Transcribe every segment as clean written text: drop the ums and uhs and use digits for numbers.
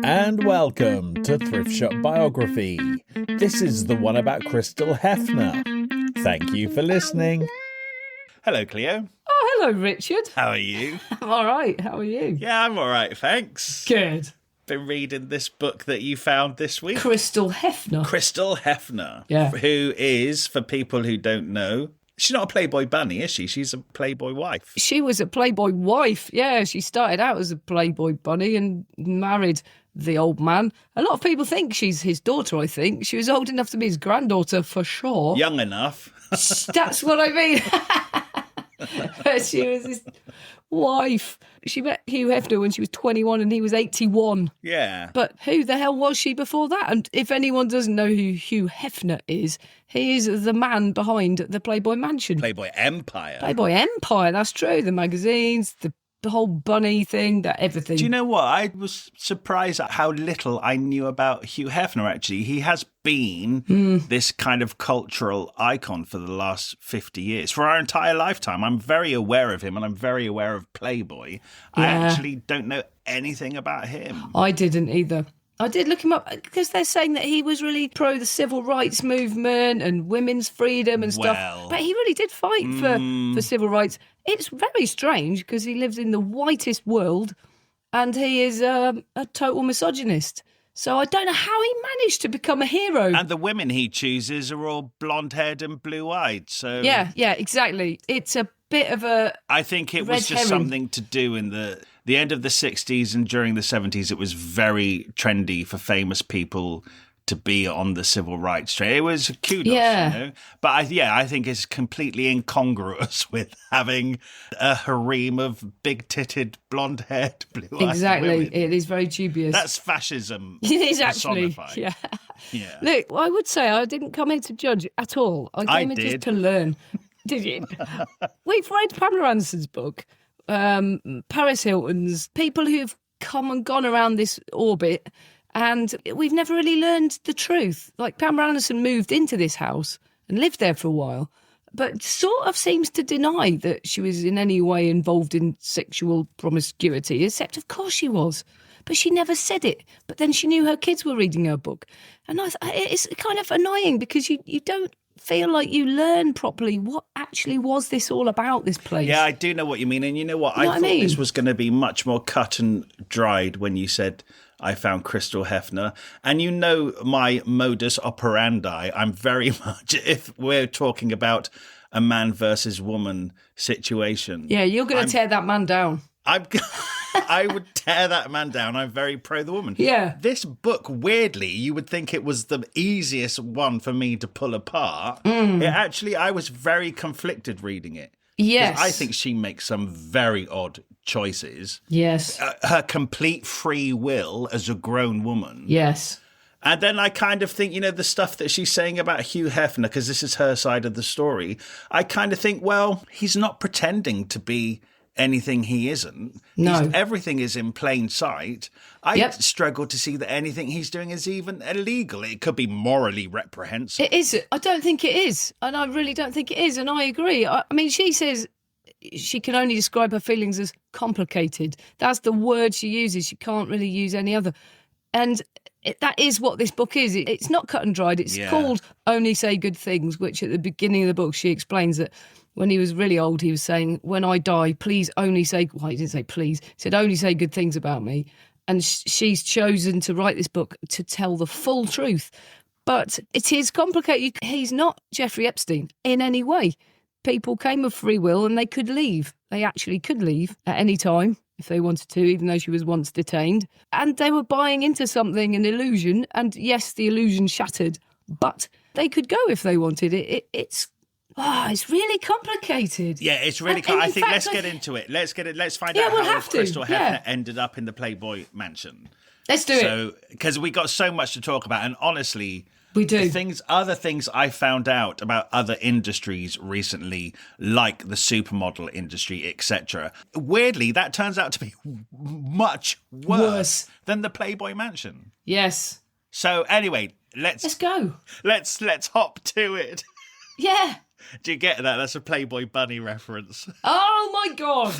And welcome to Thrift Shop Biography. This is the one about Crystal Hefner. Thank you for listening. Hello, Cleo. Oh, hello, Richard. How are you? I'm all right. How are you? Yeah, I'm all right, thanks. Good. Been reading this book that you found this week. Crystal Hefner. Crystal Hefner. Yeah. Who is, for people who don't know, she's not a Playboy bunny, is she? She's a Playboy wife. She was a Playboy wife. Yeah, she started out as a Playboy bunny and married the old man. A lot of people think she's his daughter, I think. She was old enough to be his granddaughter for sure. Young enough. That's what I mean. She was his wife. She met Hugh Hefner when she was 21 and he was 81. Yeah. But who the hell was she before that? And if anyone doesn't know who Hugh Hefner is, he is the man behind the Playboy Mansion. Playboy Empire. Playboy Empire, that's true. The magazines, the whole bunny thing, that everything. Do you know what? I was surprised at how little I knew about Hugh Hefner, actually. He has been this kind of cultural icon for the last 50 years. For our entire lifetime, I'm very aware of him and I'm very aware of Playboy. I actually don't know anything about him. I didn't either. I did look him up because they're saying that he was really pro the civil rights movement and women's freedom and stuff. Well, but he really did fight for civil rights. It's very strange because he lives in the whitest world and he is a total misogynist. So I don't know how he managed to become a hero. And the women he chooses are all blonde-haired and blue-eyed. So yeah, exactly. It's a bit of a I think it was just something to do in the end of the 60s and during the 70s. It was very trendy for famous people to be on the civil rights train. It was kudos, you know? But I think it's completely incongruous with having a harem of big-titted, blonde-haired, blue-eyed women. It is very dubious. That's fascism. It is actually, personified. Yeah. Look, I would say I didn't come here to judge at all. I came here just to learn. Did you? We've read Pamela Anderson's book, Paris Hilton's, people who've come and gone around this orbit, and we've never really learned the truth. Like Pamela Anderson moved into this house and lived there for a while, but sort of seems to deny that she was in any way involved in sexual promiscuity, except of course she was. But she never said it. But then she knew her kids were reading her book. And it's kind of annoying because you don't feel like you learn properly what actually was this all about, this place. Yeah, I do know what you mean. And you know what? I thought this was going to be much more cut and dried when you said I found Crystal Hefner. And you know my modus operandi. I'm very much, if we're talking about a man versus woman situation. Yeah, you're going to tear that man down. I would tear that man down. I'm very pro the woman. Yeah. This book, weirdly, you would think it was the easiest one for me to pull apart. I was very conflicted reading it. Yes. I think she makes some very odd choices. Yes. Her complete free will as a grown woman. Yes. And then I kind of think, the stuff that she's saying about Hugh Hefner, because this is her side of the story, I kind of think, well, he's not pretending to be anything he isn't. No. Everything is in plain sight. I struggle to see that anything he's doing is even illegal. It could be morally reprehensible. It is. I don't think it is. And I really don't think it is. And I agree. I mean, she says she can only describe her feelings as complicated. That's the word she uses. She can't really use any other. And that is what this book is. It's not cut and dried. It's called Only Say Good Things, which at the beginning of the book she explains that when he was really old, he was saying, when I die, please only say, well, he didn't say please, he said only say good things about me. And she's chosen to write this book to tell the full truth. But it is complicated. He's not Jeffrey Epstein in any way. People came of free will and they could leave. They actually could leave at any time if they wanted to, even though she was once detained. And they were buying into something, an illusion. And yes, the illusion shattered, but they could go if they wanted. It's really complicated. Yeah, it's really complicated. I think let's get into it. Let's find out how Crystal Hefner ended up in the Playboy Mansion. Let's do it. Because we got so much to talk about, and honestly, we do. Other things I found out about other industries recently, like the supermodel industry, etc. Weirdly, that turns out to be much worse than the Playboy Mansion. Yes. So anyway, let's go. Let's hop to it. Yeah. Do you get that? That's a Playboy bunny reference. Oh my God.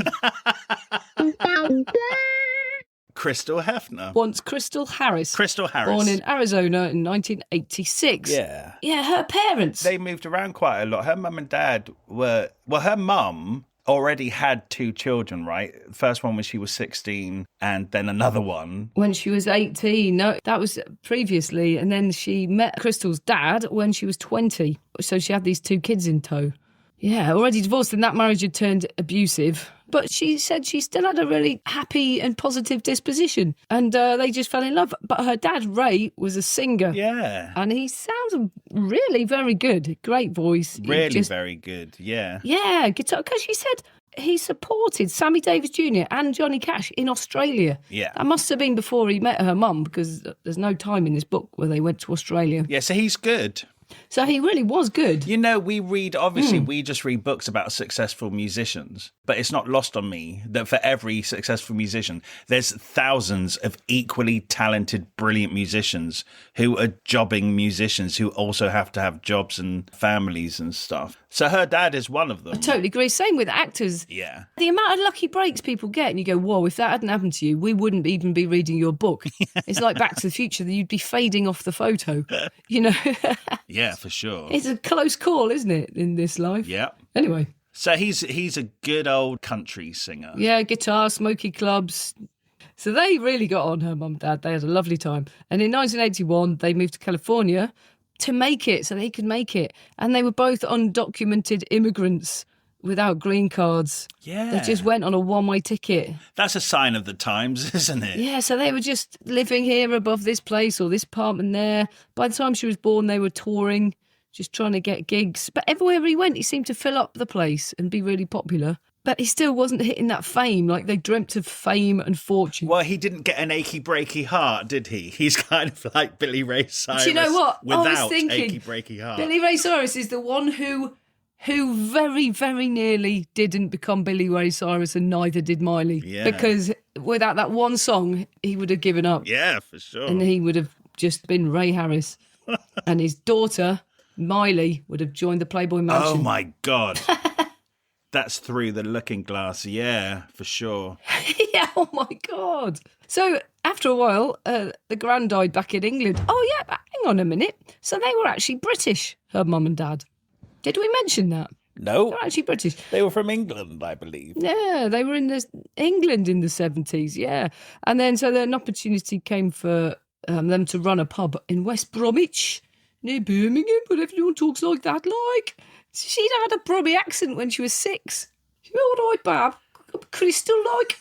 Crystal Hefner. Once Crystal Harris. Crystal Harris. Born in Arizona in 1986. Yeah. Yeah, her parents. They moved around quite a lot. Her mum and dad were... Well, her mum already had 2 children, right? The first one when she was 16 and then another one. When she was 18. No, that was previously. And then she met Crystal's dad when she was 20. So she had these 2 kids in tow. Yeah, already divorced, and that marriage had turned abusive. But she said she still had a really happy and positive disposition. And they just fell in love. But her dad, Ray, was a singer. Yeah. And he sounds really very good. Great voice. Really very good, yeah. Yeah, guitar. Because she said he supported Sammy Davis Jr. and Johnny Cash in Australia. Yeah. That must have been before he met her mum, because there's no time in this book where they went to Australia. Yeah, so he's good. So he really was good. You know, we just read books about successful musicians, but it's not lost on me that for every successful musician, there's thousands of equally talented, brilliant musicians who are jobbing musicians who also have to have jobs and families and stuff. So her dad is one of them. I totally agree. Same with actors. Yeah. The amount of lucky breaks people get, and you go, whoa, if that hadn't happened to you, we wouldn't even be reading your book. It's like Back to the Future, that you'd be fading off the photo, you know? Yeah, for sure. It's a close call, isn't it, in this life? Yeah. Anyway. So he's a good old country singer. Yeah, guitar, smoky clubs. So they really got on, her mum and dad. They had a lovely time. And in 1981, they moved to California to make it, so they could make it. And they were both undocumented immigrants without green cards. Yeah. They just went on a one-way ticket. That's a sign of the times, isn't it? Yeah, so they were just living here above this place or this apartment there. By the time she was born, they were touring, just trying to get gigs. But everywhere he went, he seemed to fill up the place and be really popular. But he still wasn't hitting that fame. Like, they dreamt of fame and fortune. Well, he didn't get an achy breaky heart, did he? He's kind of like Billy Ray Cyrus. Do you know what? Without I was thinking, achy breaky heart. Billy Ray Cyrus is the one who very, very nearly didn't become Billy Ray Cyrus, and neither did Miley. Yeah. Because without that one song, he would have given up. Yeah, for sure. And he would have just been Ray Harris. And his daughter, Miley, would have joined the Playboy Mansion. Oh, my God. That's Through the Looking Glass. Yeah, for sure. Yeah, oh, my God. So after a while, the gran died back in England. Oh, yeah, but hang on a minute. So they were actually British, her mum and dad. Did we mention that? No. They're actually British. They were from England, I believe. Yeah, they were in England in the 70s, yeah. And then so an opportunity came for them to run a pub in West Bromwich, near Birmingham, but everyone talks like that, like. She'd had a Bromwich accent when she was 6. She went, all right, Bab, Crystal, like.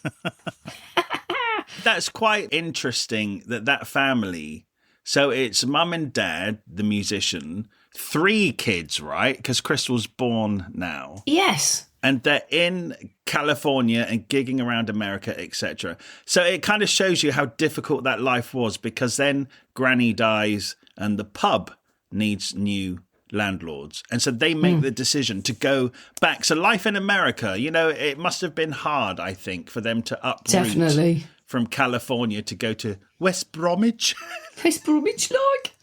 That's quite interesting that family... So it's mum and dad, the musician, 3 kids, right? Because Crystal's born now. Yes. And they're in California and gigging around America, etc. So it kind of shows you how difficult that life was, because then Granny dies and the pub needs new landlords. And so they make the decision to go back. So life in America, you know, it must have been hard, I think, for them to uproot. Definitely. From California to go to West Bromwich. West Bromwich, like.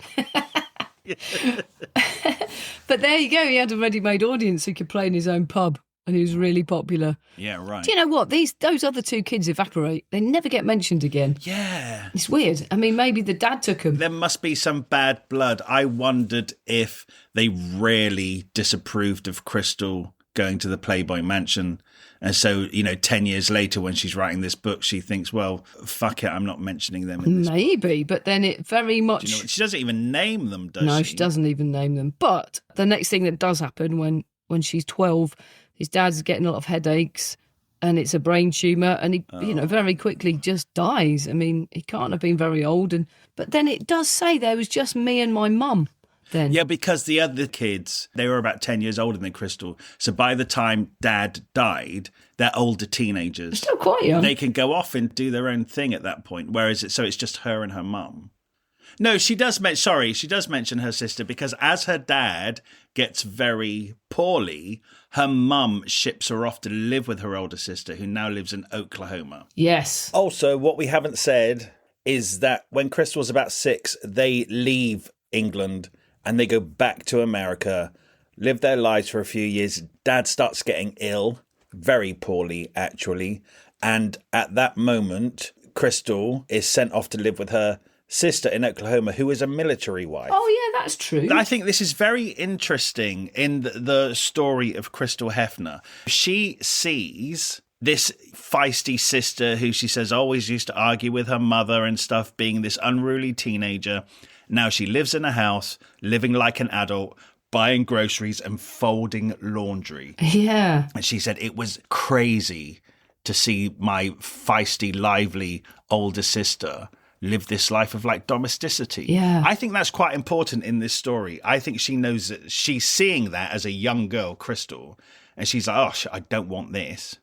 But there you go. He had a ready-made audience who could play in his own pub, and he was really popular. Yeah, right. Do you know what? Those other 2 kids evaporate. They never get mentioned again. Yeah. It's weird. I mean, maybe the dad took them. There must be some bad blood. I wondered if they really disapproved of Crystal going to the Playboy Mansion. And so, you know, 10 years later when she's writing this book, she thinks, well, fuck it, I'm not mentioning them in this Maybe, but then it very much... Do you know, she doesn't even name them, does she? No, she doesn't even name them. But the next thing that does happen when she's 12, his dad's getting a lot of headaches and it's a brain tumour, and he, you know, very quickly just dies. I mean, he can't have been very old. But then it does say there was just me and my mum. Then. Yeah, because the other kids, they were about 10 years older than Crystal. So by the time Dad died, they're older teenagers. Still quite young. They can go off and do their own thing at that point. Whereas it's just her and her mum. No, she does mention her sister, because as her dad gets very poorly, her mum ships her off to live with her older sister, who now lives in Oklahoma. Yes. Also, what we haven't said is that when Crystal was about 6, they leave England and they go back to America, live their lives for a few years. Dad starts getting ill, very poorly, actually. And at that moment, Crystal is sent off to live with her sister in Oklahoma, who is a military wife. Oh, yeah, that's true. I think this is very interesting in the story of Crystal Hefner. She sees this feisty sister who she says always used to argue with her mother and stuff, being this unruly teenager. Now she lives in a house, living like an adult, buying groceries and folding laundry. Yeah. And she said it was crazy to see my feisty, lively older sister live this life of like domesticity. Yeah. I think that's quite important in this story. I think she knows that she's seeing that as a young girl, Crystal, and she's like, oh, I don't want this.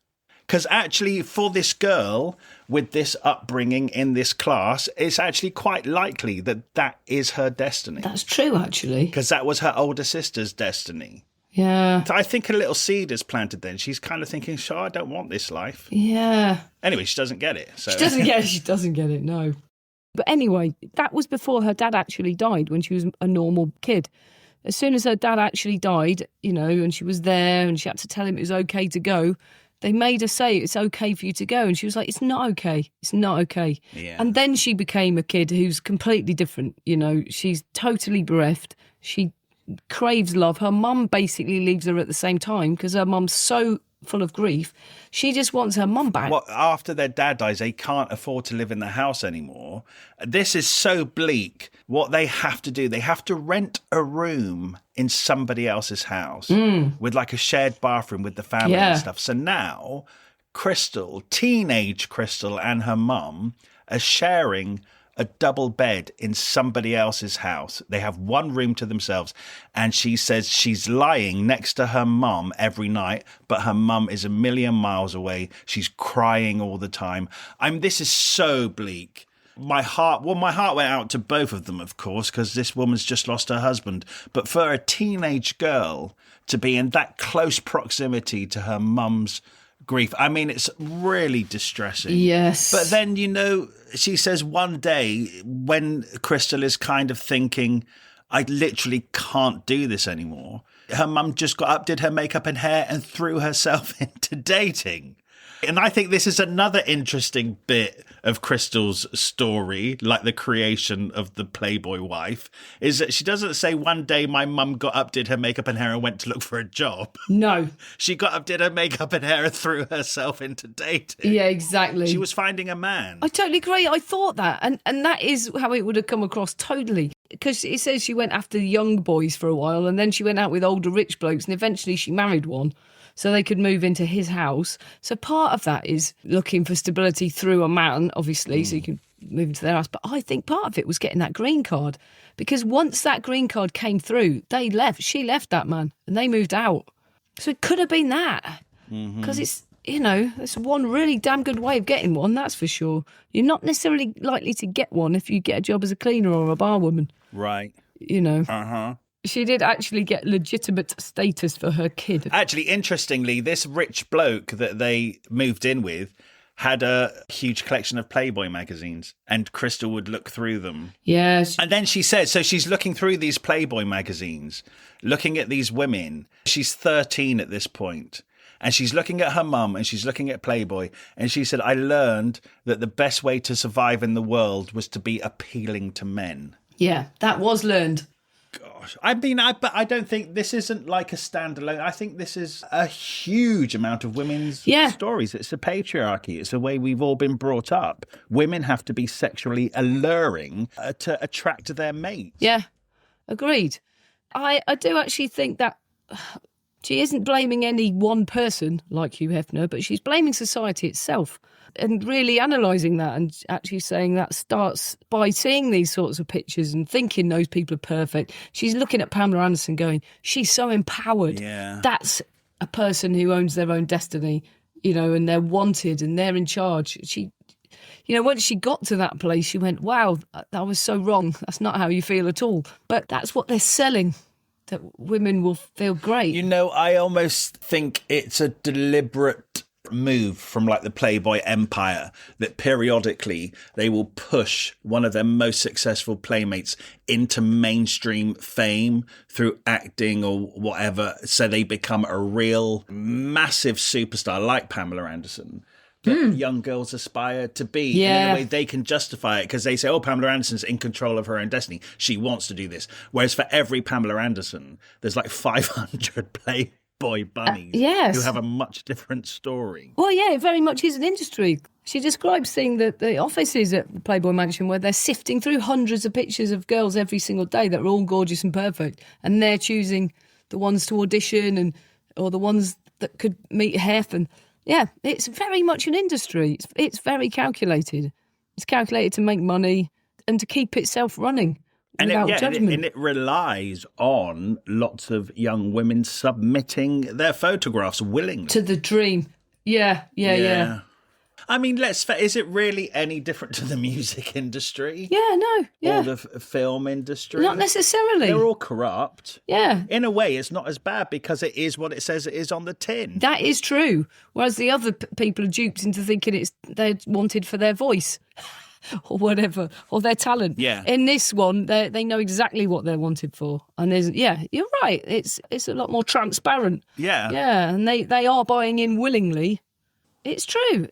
Because actually, for this girl with this upbringing in this class, it's actually quite likely that that is her destiny. That's true, actually. Because that was her older sister's destiny. Yeah. So I think a little seed is planted then. She's kind of thinking, sure, I don't want this life. Yeah. Anyway, she doesn't get it. So. She doesn't get it, no. But anyway, that was before her dad actually died, when she was a normal kid. As soon as her dad actually died, and she was there and she had to tell him it was okay to go, they made her say it's okay for you to go. And she was like, it's not okay. It's not okay. Yeah. And then she became a kid who's completely different. She's totally bereft. She craves love. Her mum basically leaves her at the same time because her mum's so full of grief. She just wants her mum back. Well, after their dad dies, they can't afford to live in the house anymore. This is so bleak. What they have to do, they have to rent a room in somebody else's house with like a shared bathroom with the family and stuff. So now Crystal, teenage Crystal, and her mum are sharing a double bed in somebody else's house. They have one room to themselves. And she says she's lying next to her mum every night, but her mum is a million miles away. She's crying all the time. This is so bleak. My heart went out to both of them, of course, because this woman's just lost her husband. But for a teenage girl to be in that close proximity to her mum's grief, it's really distressing. Yes. But then, she says one day when Crystal is kind of thinking, I literally can't do this anymore, her mum just got up, did her makeup and hair and threw herself into dating. And I think this is another interesting bit of Crystal's story, like the creation of the Playboy wife, is that she doesn't say one day my mum got up, did her makeup and hair and went to look for a job. No. She got up, did her makeup and hair and threw herself into dating. Yeah, exactly. She was finding a man. I totally agree. I thought that. And that is how it would have come across totally. Because it says she went after young boys for a while and then she went out with older rich blokes and eventually she married one so they could move into his house. So part of that is looking for stability through a man, obviously, so you can move into their house. But I think part of it was getting that green card. Because once that green card came through, they left. She left that man and they moved out. So it could have been that. Because it's, it's one really damn good way of getting one, that's for sure. You're not necessarily likely to get one if you get a job as a cleaner or a barwoman. Right. She did actually get legitimate status for her kid. Actually, interestingly, this rich bloke that they moved in with had a huge collection of Playboy magazines, and Crystal would look through them. Yes. And then she said, so she's looking through these Playboy magazines, looking at these women. She's 13 at this point, and she's looking at her mum and she's looking at Playboy. And she said, I learned that the best way to survive in the world was to be appealing to men. Yeah, that was learned. Gosh, but I don't think this isn't like a standalone. I think this is a huge amount of women's stories. It's the patriarchy. It's the way we've all been brought up. Women have to be sexually alluring to attract their mates. Yeah, agreed. I do actually think that she isn't blaming any one person like Hugh Hefner, but she's blaming society itself. And really analysing that and actually saying that starts by seeing these sorts of pictures and thinking those people are perfect. She's looking at Pamela Anderson going, she's so empowered. Yeah. That's a person who owns their own destiny, and they're wanted and they're in charge. She, once she got to that place, she went, wow, that was so wrong. That's not how you feel at all. But that's what they're selling, that women will feel great. I almost think it's a deliberate move from like the Playboy empire that periodically they will push one of their most successful playmates into mainstream fame through acting or whatever, so they become a real massive superstar like Pamela Anderson. that young girls aspire to be. Yeah. And in a way, they can justify it because they say, oh, Pamela Anderson's in control of her own destiny. She wants to do this. Whereas for every Pamela Anderson, there's like 500 Playboy bunnies who have a much different story. Well, yeah, it very much is an industry. She describes seeing the offices at the Playboy Mansion where they're sifting through hundreds of pictures of girls every single day that are all gorgeous and perfect. And they're choosing the ones to audition or the ones that could meet Hef. And yeah, it's very much an industry. It's very calculated. It's calculated to make money and to keep itself running without judgment. And it relies on lots of young women submitting their photographs willingly. To the dream. Yeah. I mean, is it really any different to the music industry? Yeah, no. Yeah. Or the film industry? Not necessarily. They're all corrupt. Yeah. In a way, it's not as bad because it is what it says it is on the tin. That is true. Whereas the other people are duped into thinking they're wanted for their voice or whatever, or their talent. Yeah. In this one, they know exactly what they're wanted for. And you're right. It's a lot more transparent. Yeah. Yeah, and they are buying in willingly. It's true.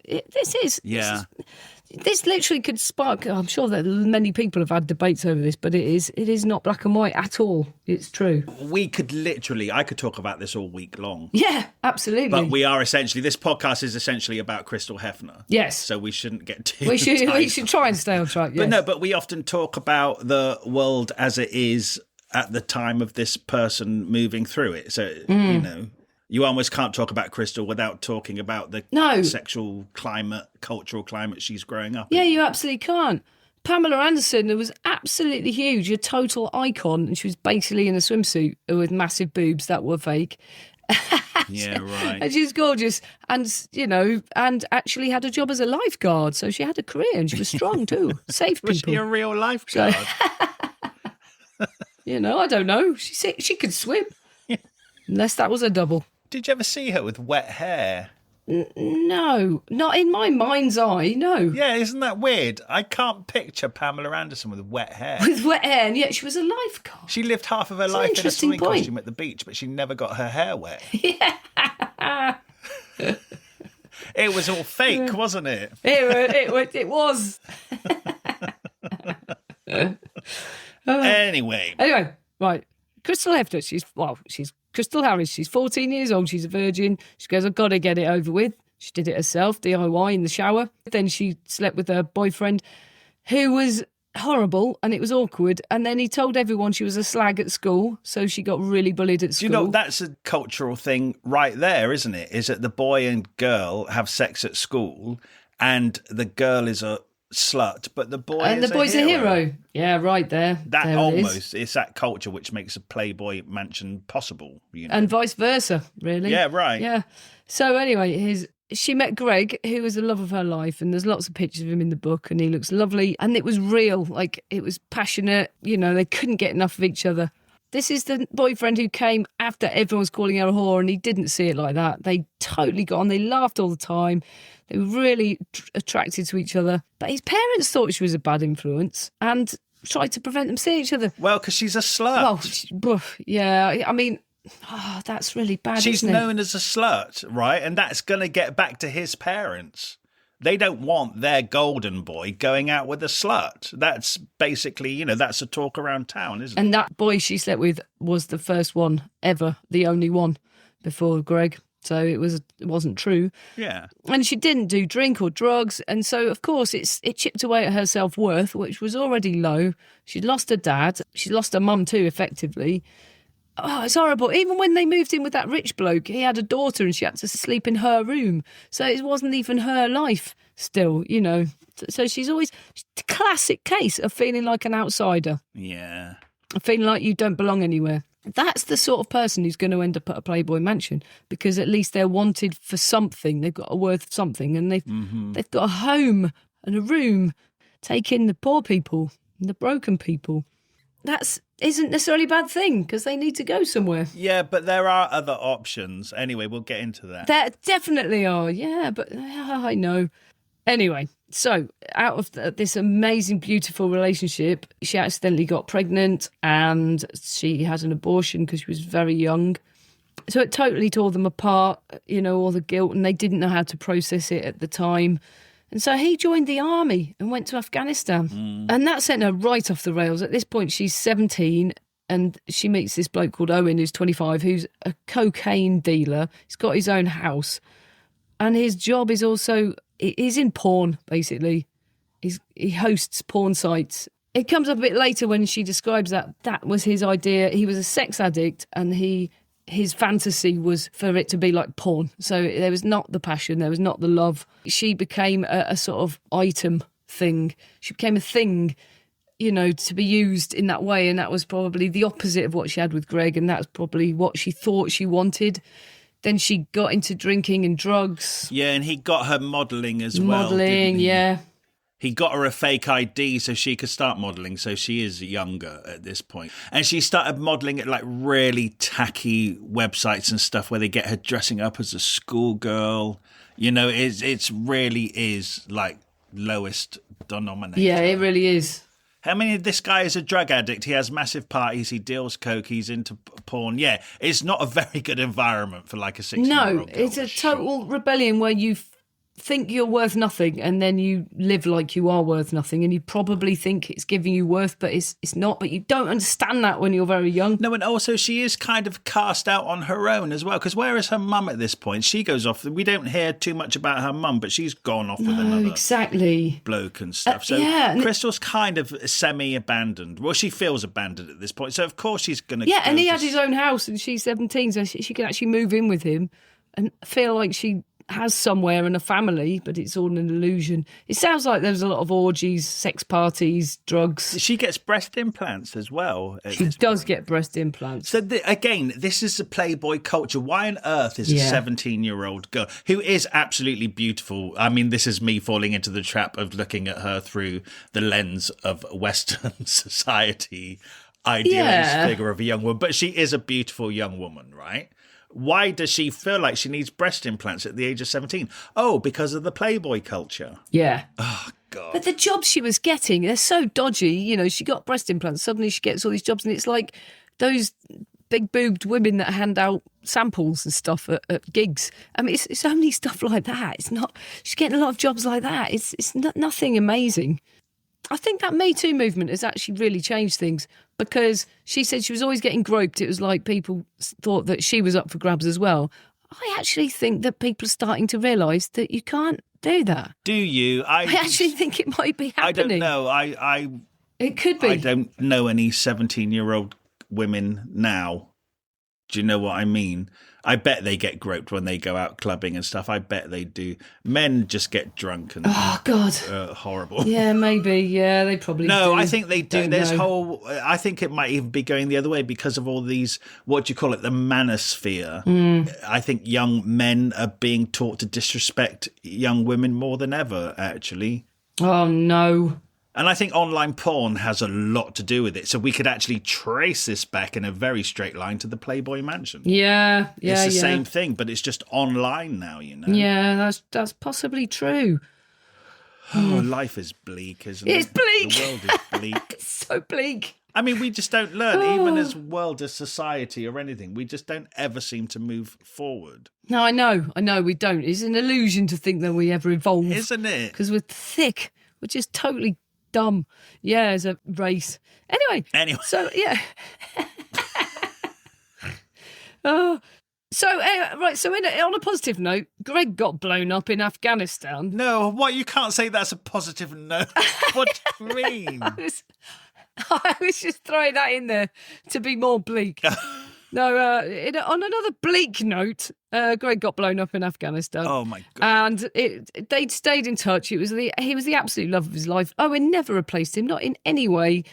This literally could spark. I'm sure that many people have had debates over this, but it is not black and white at all. It's true. I could talk about this all week long. Yeah, absolutely. But this podcast is essentially about Crystal Hefner. Yes. So we shouldn't get too We should try and stay on track, yes. But we often talk about the world as it is at the time of this person moving through it. So, you almost can't talk about Crystal without talking about the sexual climate, cultural climate she's growing up in. Yeah, you absolutely can't. Pamela Anderson was absolutely huge, a total icon, and she was basically in a swimsuit with massive boobs that were fake. Yeah, right. And she's gorgeous and actually had a job as a lifeguard, so she had a career and she was strong too. Saved people. Was she a real lifeguard? I don't know. She could swim. Unless that was a double. Did you ever see her with wet hair? No, not in my mind's eye, no. Yeah, isn't that weird? I can't picture Pamela Anderson with wet hair. With wet hair, and yet she was a lifeguard. She lived half of her life in a swimming costume at the beach, but she never got her hair wet. Yeah. It was all fake, wasn't it? It was. Anyway, right. Crystal Hefner, she's Crystal Harris. She's 14 years old. She's a virgin. She goes, I've got to get it over with. She did it herself, DIY, in the shower. Then she slept with her boyfriend, who was horrible, and it was awkward. And then he told everyone she was a slag at school, so she got really bullied at school. That's a cultural thing right there, isn't it? Is that the boy and girl have sex at school, and the girl is a slut, but the boy and is the boy's a hero. Yeah, right there. It's that culture which makes a Playboy mansion possible, and vice versa, really. Yeah, right. Yeah. So anyway, she met Greg, who was the love of her life, and there's lots of pictures of him in the book, and he looks lovely, and it was real, like it was passionate. They couldn't get enough of each other. This is the boyfriend who came after everyone was calling her a whore, and he didn't see it like that. They totally got on. They laughed all the time. They were really attracted to each other. But his parents thought she was a bad influence and tried to prevent them seeing each other. Well, because she's a slut. Well, yeah, I mean, that's really bad, She's isn't it? known as a slut, right? And that's going to get back to his parents. They don't want their golden boy going out with a slut. That's basically, that's a talk around town, isn't it? And that boy she slept with was the first one ever, the only one before Greg. So it wasn't true. Yeah. And she didn't do drink or drugs. And so, of course, it chipped away at her self-worth, which was already low. She'd lost her dad. She'd lost her mum too, effectively. Oh, it's horrible. Even when they moved in with that rich bloke, he had a daughter and she had to sleep in her room. So it wasn't even her life still, So she's always a classic case of feeling like an outsider. Yeah. Feeling like you don't belong anywhere. That's the sort of person who's going to end up at a Playboy mansion because at least they're wanted for something. They've got a worth something and they've got a home and a room. Take in the poor people and the broken people. That isn't necessarily a bad thing because they need to go somewhere. Yeah, but there are other options. Anyway, we'll get into that. There definitely are, yeah, but I know. Anyway, so out of this amazing, beautiful relationship, she accidentally got pregnant and she had an abortion because she was very young. So it totally tore them apart, all the guilt, and they didn't know how to process it at the time. And so he joined the army and went to Afghanistan. And that sent her right off the rails. At this point, she's 17 and she meets this bloke called Owen, who's 25, who's a cocaine dealer. He's got his own house. And his job is also, he's in porn, basically. He hosts porn sites. It comes up a bit later when she describes that was his idea. He was a sex addict and his fantasy was for it to be like porn. So there was not the passion, there was not the love. She became a sort of item thing. She became a thing, to be used in that way. And that was probably the opposite of what she had with Greg. And that's probably what she thought she wanted. Then she got into drinking and drugs. Yeah, and he got her modelling as well. Modelling, yeah. He got her a fake ID so she could start modelling. So she is younger at this point. And she started modelling at like really tacky websites and stuff where they get her dressing up as a schoolgirl. It's really is like lowest denominator. Yeah, it really is. This guy is a drug addict. He has massive parties. He deals coke. He's into porn. Yeah, it's not a very good environment for like a 16-year-old girl. No, it's a total rebellion where you think you're worth nothing and then you live like you are worth nothing and you probably think it's giving you worth, but it's not. But you don't understand that when you're very young. No, and also she is kind of cast out on her own as well, because where is her mum at this point? She goes off. We don't hear too much about her mum, but she's gone off with another bloke and stuff. So Crystal's kind of semi-abandoned. Well, she feels abandoned at this point, so of course she's going to... Yeah, and he had his own house and she's 17, so she can actually move in with him and feel like she has somewhere and a family, but it's all an illusion. It sounds like there's a lot of orgies, sex parties, drugs. She gets breast implants as well. She does get breast implants. So again, this is a Playboy culture. Why on earth is a 17-year-old girl who is absolutely beautiful? I mean, this is me falling into the trap of looking at her through the lens of Western society, idealized figure of a young woman. But she is a beautiful young woman, right? Why does she feel like she needs breast implants at the age of 17? Oh, because of the Playboy culture. Yeah. Oh, God. But the jobs she was getting, they're so dodgy. She got breast implants. Suddenly she gets all these jobs and it's like those big-boobed women that hand out samples and stuff at gigs. I mean, it's only stuff like that. It's not... She's getting a lot of jobs like that. It's nothing amazing. I think that Me Too movement has actually really changed things because she said she was always getting groped. It was like people thought that she was up for grabs as well. I actually think that people are starting to realise that you can't do that. Do you? I actually think it might be happening. I don't know. It could be. I don't know any 17-year-old women now. Do you know what I mean? I bet they get groped when they go out clubbing and stuff. I bet they do. Men just get drunk and horrible. Yeah, maybe. Yeah, they probably do. No, I think they do. I think it might even be going the other way because of all these, what do you call it, the manosphere. I think young men are being taught to disrespect young women more than ever, actually. Oh, no. And I think online porn has a lot to do with it. So we could actually trace this back in a very straight line to the Playboy Mansion. Yeah. It's the same thing, but it's just online now, Yeah, that's possibly true. Oh, life is bleak, isn't it? It's bleak. The world is bleak. It's so bleak. I mean, we just don't learn, even as world, as society or anything. We just don't ever seem to move forward. No, I know we don't. It's an illusion to think that we ever evolve. Isn't it? Because we're thick. We're just totally dumb. Yeah, as a race. Anyway. So, yeah. So on a positive note, Greg got blown up in Afghanistan. No, what? You can't say that's a positive note. What do you mean? I was just throwing that in there to be more bleak. No, on another bleak note, Greg got blown up in Afghanistan. Oh my God! And they'd stayed in touch. He was the absolute love of his life. Owen never replaced him, not in any way.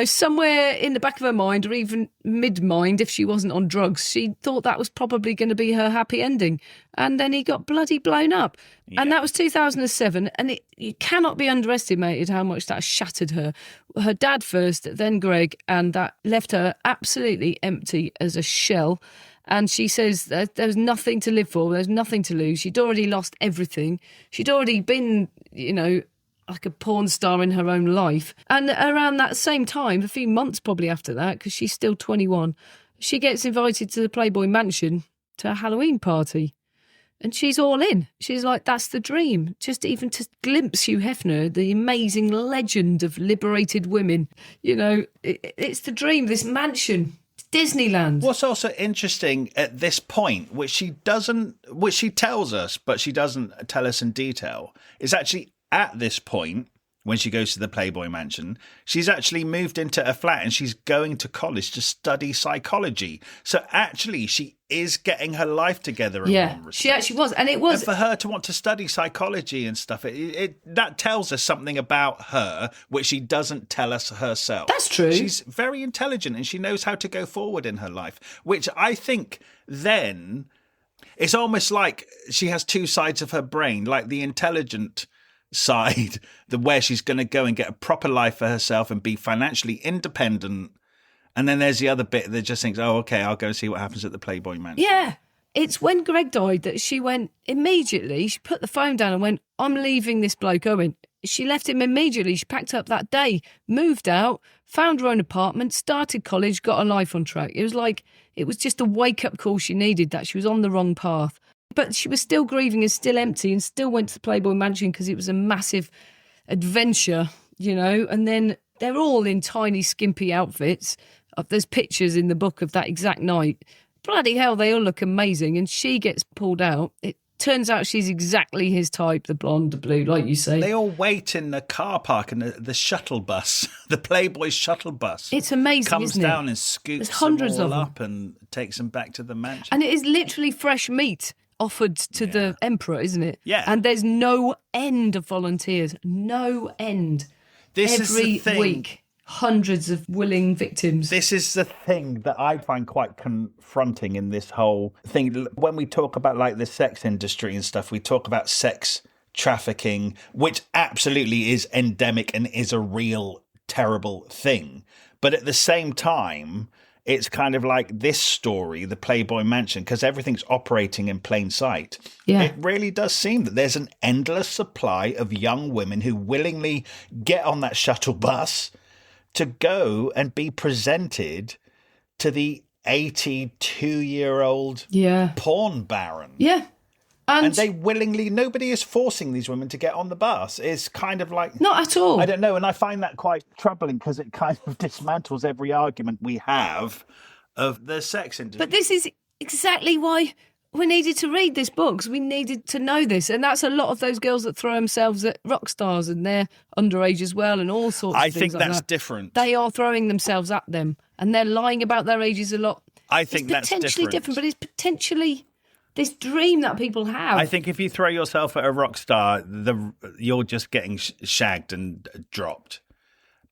Somewhere in the back of her mind, or even mid-mind, if she wasn't on drugs, she thought that was probably going to be her happy ending. And then he got bloody blown up. Yeah. And that was 2007. And it cannot be underestimated how much that shattered her. Her dad first, then Greg, and that left her absolutely empty as a shell. And she says there was nothing to live for. There was nothing to lose. She'd already lost everything. She'd already been, like a porn star in her own life. And around that same time, a few months probably after that, because she's still 21, she gets invited to the Playboy Mansion to a Halloween party. And she's all in. She's like, that's the dream. Just even to glimpse Hugh Hefner, the amazing legend of liberated women. You know, it's the dream, this mansion. Disneyland. What's also interesting at this point, which she tells us, but she doesn't tell us in detail, is actually at this point, when she goes to the Playboy Mansion, she's actually moved into a flat and she's going to college to study psychology. So actually, she is getting her life together. Yeah, she actually was. And it was... And for her to want to study psychology and stuff, that tells us something about her, which she doesn't tell us herself. That's true. She's very intelligent and she knows how to go forward in her life, which I think then... It's almost like she has two sides of her brain, like the intelligent side, where she's going to go and get a proper life for herself and be financially independent. And then there's the other bit that just thinks, oh, okay, I'll go and see what happens at the Playboy Mansion. Yeah. It's when Greg died that she went immediately, she put the phone down and went, I'm leaving this bloke Owen. She left him immediately. She packed up that day, moved out, found her own apartment, started college, got her life on track. It was just a wake-up call she needed, that she was on the wrong path. But she was still grieving and still empty and still went to the Playboy Mansion because it was a massive adventure, you know. And then they're all in tiny, skimpy outfits. There's pictures in the book of that exact night. Bloody hell, they all look amazing. And she gets pulled out. It turns out she's exactly his type, the blonde, the blue, like you say. They all wait in the car park and the shuttle bus, the Playboy shuttle bus. It's amazing, comes isn't down it? and scoops There's hundreds them all of them. up and takes them back to the mansion. And it is literally fresh meat offered to the emperor, isn't it? Yeah. And there's no end of volunteers. No end. This Every is the thing. week, hundreds of willing victims. This is the thing that I find quite confronting in this whole thing. When we talk about like the sex industry and stuff, we talk about sex trafficking, which absolutely is endemic and is a real terrible thing. But at the same time, it's kind of like this story, the Playboy Mansion, because everything's operating in plain sight. Yeah. It really does seem that there's an endless supply of young women who willingly get on that shuttle bus to go and be presented to the 82-year-old porn baron. Yeah. And they willingly, nobody is forcing these women to get on the bus. It's kind of like... Not at all. I don't know. And I find that quite troubling because it kind of dismantles every argument we have of the sex industry. But this is exactly why we needed to read this book, because we needed to know this. And that's a lot of those girls that throw themselves at rock stars and they're underage as well and all sorts of things. I think like that's that. different. They are throwing themselves at them and they're lying about their ages a lot. I think that's potentially different, but it's potentially this dream that people have. I think if you throw yourself at a rock star, you're just getting shagged and dropped.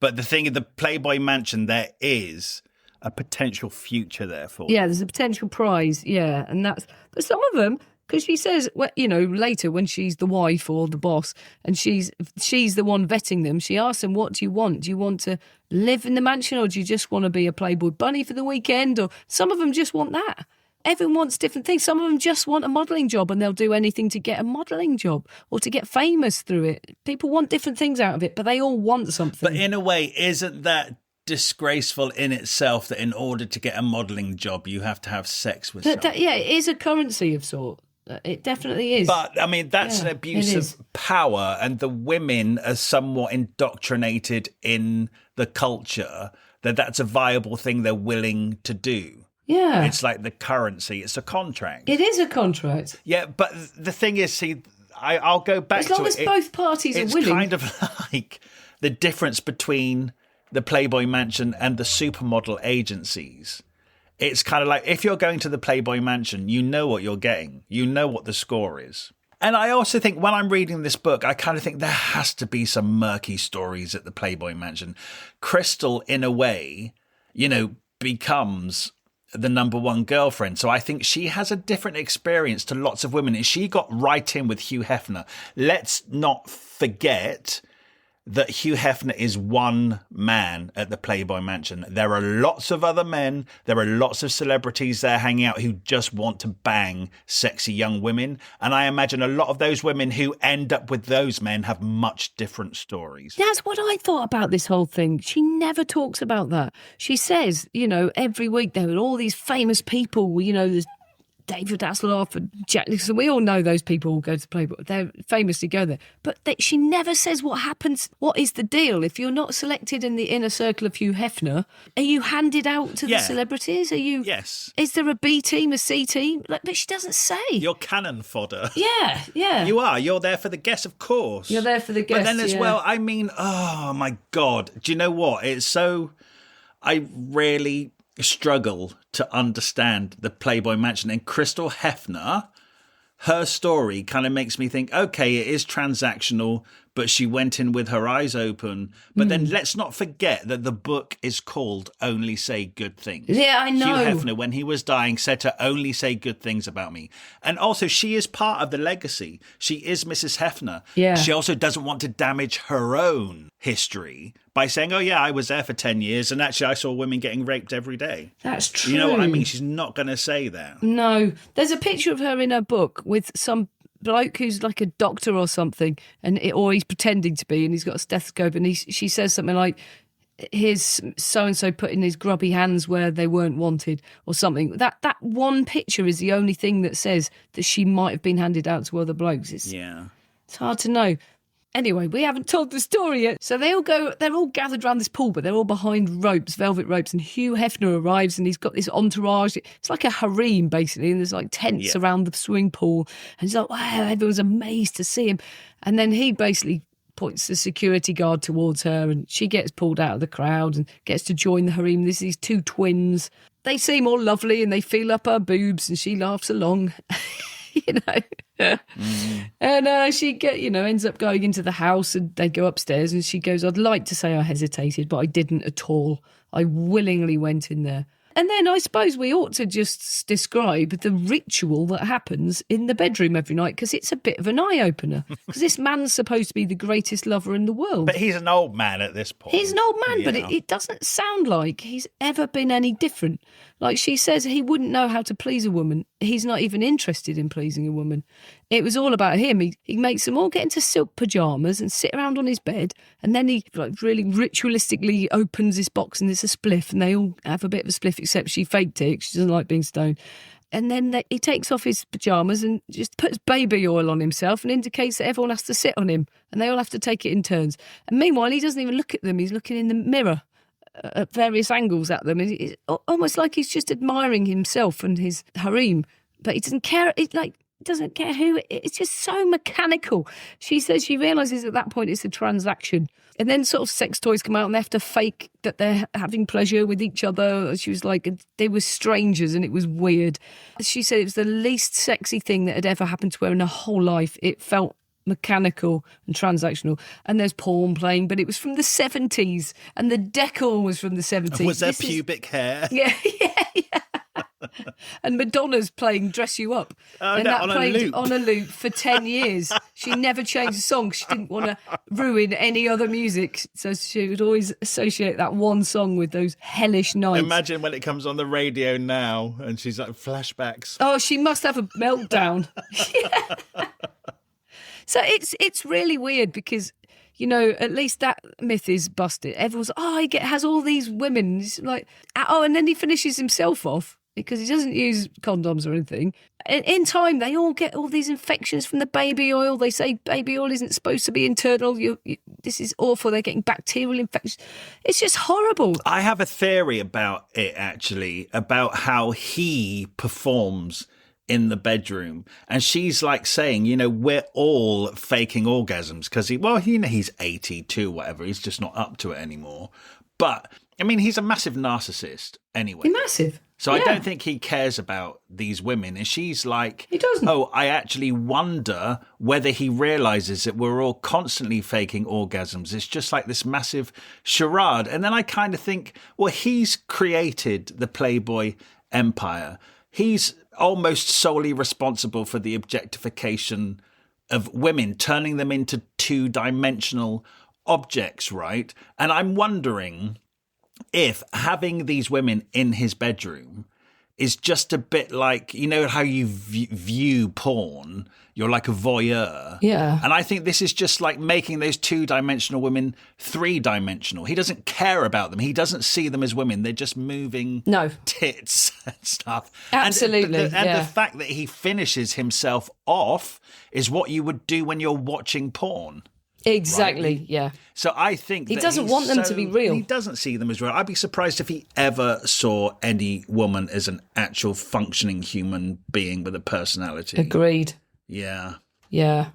But the thing of the Playboy Mansion, there is a potential future there for. Yeah, there's a potential prize. Yeah, and that's. But some of them, because she says, you know, later when she's the wife or the boss, and she's the one vetting them, she asks them, "What do you want? Do you want to live in the mansion, or do you just want to be a Playboy bunny for the weekend?" Or some of them just want that. Everyone wants different things. Some of them just want a modelling job and they'll do anything to get a modelling job or to get famous through it. People want different things out of it, but they all want something. But in a way, isn't that disgraceful in itself that in order to get a modelling job, you have to have sex with someone? Yeah, it is a currency of sort. It definitely is. But, I mean, that's an abuse of power, and the women are somewhat indoctrinated in the culture that that's a viable thing they're willing to do. Yeah. It's like the currency. It's a contract. It is a contract. Yeah, but the thing is, see, I'll go back to it. As long as both parties are willing. It's kind of like the difference between the Playboy Mansion and the supermodel agencies. It's kind of like if you're going to the Playboy Mansion, you know what you're getting. You know what the score is. And I also think when I'm reading this book, I kind of think there has to be some murky stories at the Playboy Mansion. Crystal, in a way, you know, becomes the number one girlfriend. So I think she has a different experience to lots of women. And she got right in with Hugh Hefner. Let's not forget that Hugh Hefner is one man at the Playboy Mansion. There are lots of other men. There are lots of celebrities there hanging out who just want to bang sexy young women. And I imagine a lot of those women who end up with those men have much different stories. That's what I thought about this whole thing. She never talks about that. She says, every week there are all these famous people, there's David Hasselhoff and Jack Nicholson. We all know those people who go to Playboy. They famously go there. But she never says what happens. What is the deal? If you're not selected in the inner circle of Hugh Hefner, are you handed out to the celebrities? Are you? Yes. Is there a B team, a C team? But she doesn't say. You're cannon fodder. Yeah, yeah. You are. You're there for the guests, of course. You're there for the guests. But then as well, I mean, oh my God. Do you know what? I really struggle to understand the Playboy Mansion. And Crystal Hefner, her story kind of makes me think, okay, it is transactional, but she went in with her eyes open. But then let's not forget that the book is called Only Say Good Things. Yeah, I know. Hugh Hefner, when he was dying, said to only say good things about me. And also, she is part of the legacy. She is Mrs. Hefner. Yeah. She also doesn't want to damage her own history by saying, oh, yeah, I was there for 10 years and actually I saw women getting raped every day. That's true. You know what I mean? She's not going to say that. No. There's a picture of her in her book with some bloke who's like a doctor or something, or he's pretending to be, and he's got a stethoscope, and she says something like, here's so-and-so putting his grubby hands where they weren't wanted, or something. That one picture is the only thing that says that she might have been handed out to other blokes. It's hard to know. Anyway, we haven't told the story yet. So they're all gathered around this pool, but they're all behind ropes, velvet ropes, and Hugh Hefner arrives and he's got this entourage. It's like a harem, basically, and there's like tents around the swimming pool. And he's like, wow, everyone's amazed to see him. And then he basically points the security guard towards her and she gets pulled out of the crowd and gets to join the harem. There's these two twins. They seem all lovely and they feel up her boobs and she laughs along. And she ends up going into the house and they go upstairs and she goes, I'd like to say I hesitated, but I didn't at all. I willingly went in there. And then I suppose we ought to just describe the ritual that happens in the bedroom every night, because it's a bit of an eye-opener. Because this man's supposed to be the greatest lover in the world. But he's an old man at this point. He's an old man, but it doesn't sound like he's ever been any different. Like she says, he wouldn't know how to please a woman. He's not even interested in pleasing a woman. It was all about him. He makes them all get into silk pyjamas and sit around on his bed, and then he really ritualistically opens this box and there's a spliff, and they all have a bit of a spliff, except she faked it. She doesn't like being stoned. And then he takes off his pyjamas and just puts baby oil on himself and indicates that everyone has to sit on him and they all have to take it in turns. And meanwhile, he doesn't even look at them. He's looking in the mirror at various angles at them. And it's almost like he's just admiring himself and his harem. But he doesn't care. Doesn't care who. It's just so mechanical. She says she realises at that point it's a transaction. And then sort of sex toys come out and they have to fake that they're having pleasure with each other. She was like, they were strangers and it was weird. She said it was the least sexy thing that had ever happened to her in her whole life. It felt mechanical and transactional. And there's porn playing, but it was from the 70s and the decor was from the 70s. Was there pubic hair? Yeah. And Madonna's playing Dress You Up. And that played on a loop for 10 years. She never changed the song. She didn't want to ruin any other music. So she would always associate that one song with those hellish nights. Imagine when it comes on the radio now and she's like, flashbacks. Oh, she must have a meltdown. Yeah. So it's really weird because, at least that myth is busted. Everyone's, he has all these women. It's like, and then he finishes himself off, because he doesn't use condoms or anything. In time, they all get all these infections from the baby oil. They say baby oil isn't supposed to be internal. This is awful. They're getting bacterial infections. It's just horrible. I have a theory about it, actually, about how he performs in the bedroom. And she's like saying, we're all faking orgasms because he's 82, whatever. He's just not up to it anymore. But, he's a massive narcissist anyway. He's massive. So I don't think he cares about these women. And she's like, he doesn't. I actually wonder whether he realizes that we're all constantly faking orgasms. It's just like this massive charade. And then I kind of think, he's created the Playboy empire. He's almost solely responsible for the objectification of women, turning them into two-dimensional objects, right? And I'm wondering if having these women in his bedroom is just a bit like, you know, how you view porn. You're like a voyeur. Yeah. And I think this is just like making those 2-dimensional women 3-dimensional. He doesn't care about them. He doesn't see them as women. They're just moving tits and stuff. Absolutely. And the fact that he finishes himself off is what you would do when you're watching porn. Exactly, right? yeah. So I think he doesn't want them to be real. He doesn't see them as real. I'd be surprised if he ever saw any woman as an actual functioning human being with a personality. Agreed. Yeah. Yeah.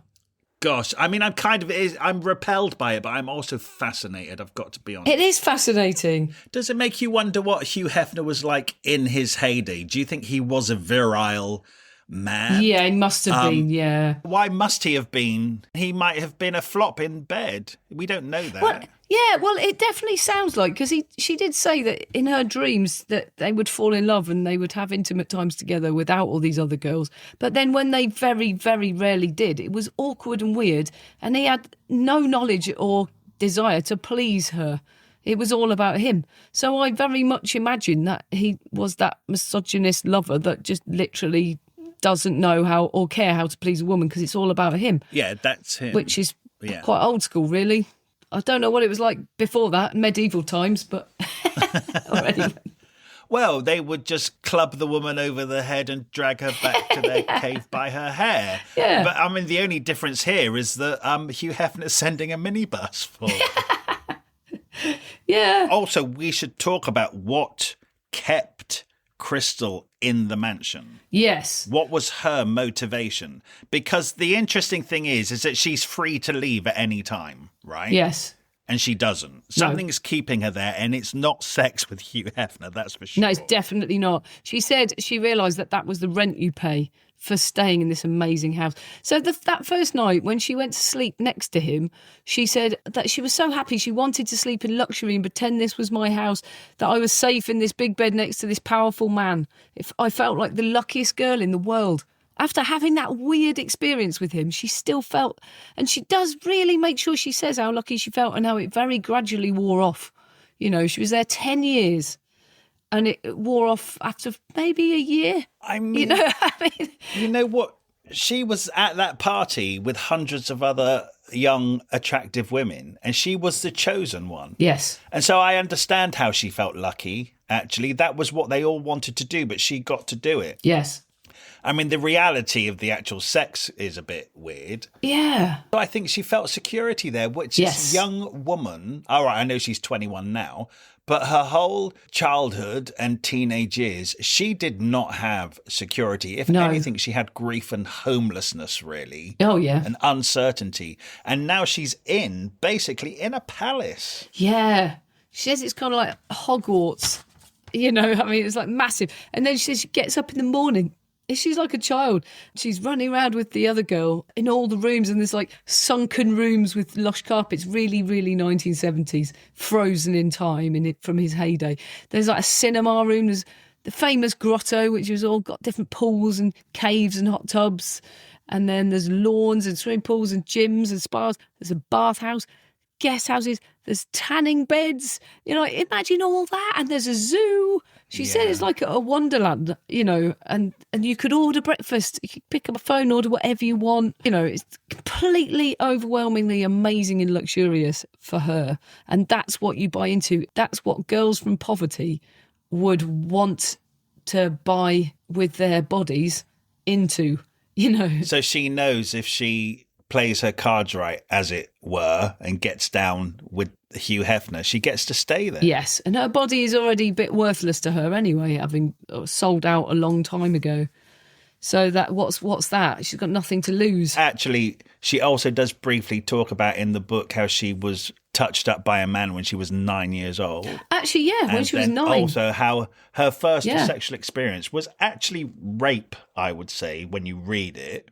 Gosh, I mean, I'm repelled by it, but I'm also fascinated, I've got to be honest. It is fascinating. Does it make you wonder what Hugh Hefner was like in his heyday? Do you think he was a virile man? Yeah, he must have been, yeah. Why must he have been? He might have been a flop in bed. We don't know that. Well, it definitely sounds like, because she did say that in her dreams that they would fall in love and they would have intimate times together without all these other girls. But then when they very, very rarely did, it was awkward and weird, and he had no knowledge or desire to please her. It was all about him. So I very much imagine that he was that misogynist lover that just literally doesn't know how or care how to please a woman because it's all about him. Yeah, that's him. Which is quite old school, really. I don't know what it was like before that, medieval times, but already. Well, they would just club the woman over the head and drag her back to their cave by her hair. Yeah. But, I mean, the only difference here is that Hugh Hefner's sending a minibus for her. Yeah. Also, we should talk about what kept Crystal in the mansion. Yes. What was her motivation? Because the interesting thing is that she's free to leave at any time, right? Yes. And she doesn't. Something's keeping her there, and it's not sex with Hugh Hefner, that's for sure. No, it's definitely not. She said she realised that was the rent you pay for staying in this amazing house. So that first night when she went to sleep next to him, she said that she was so happy. She wanted to sleep in luxury and pretend this was my house, that I was safe in this big bed next to this powerful man. I felt like the luckiest girl in the world. After having that weird experience with him, she still felt, and she does really make sure she says how lucky she felt and how it very gradually wore off. You know, she was there 10 years. And it wore off after maybe a year. I mean, you know what? She was at that party with hundreds of other young, attractive women, and she was the chosen one. Yes. And so I understand how she felt lucky, actually. That was what they all wanted to do, but she got to do it. Yes. I mean, the reality of the actual sex is a bit weird. Yeah. I think she felt security there, which is a young woman. All right, I know she's 21 now, but her whole childhood and teenage years, she did not have security. If anything, she had grief and homelessness, really. Oh, yeah. And uncertainty. And now she's basically in a palace. Yeah. She says it's kind of like Hogwarts. You know, I mean, it's like massive. And then she says she gets up in the morning. She's like a child. She's running around with the other girl in all the rooms, and there's like sunken rooms with lush carpets, really, really 1970s, frozen in time from his heyday. There's like a cinema room. There's the famous grotto, which has all got different pools and caves and hot tubs. And then there's lawns and swimming pools and gyms and spas. There's a bathhouse, guest houses. There's tanning beds. You know, imagine all that. And there's a zoo. She said it's like a wonderland, you know, and you could order breakfast. You could pick up a phone, order whatever you want. You know, it's completely overwhelmingly amazing and luxurious for her. And that's what you buy into. That's what girls from poverty would want to buy with their bodies into, you know. So she knows if she plays her cards right, as it were, and gets down with Hugh Hefner, she gets to stay there. Yes, and her body is already a bit worthless to her anyway, having sold out a long time ago. So that what's that? She's got nothing to lose. Actually, she also does briefly talk about in the book how she was touched up by a man when she was 9 years old. Actually, yeah, when she was 9. Also how her first sexual experience was actually rape, I would say, when you read it.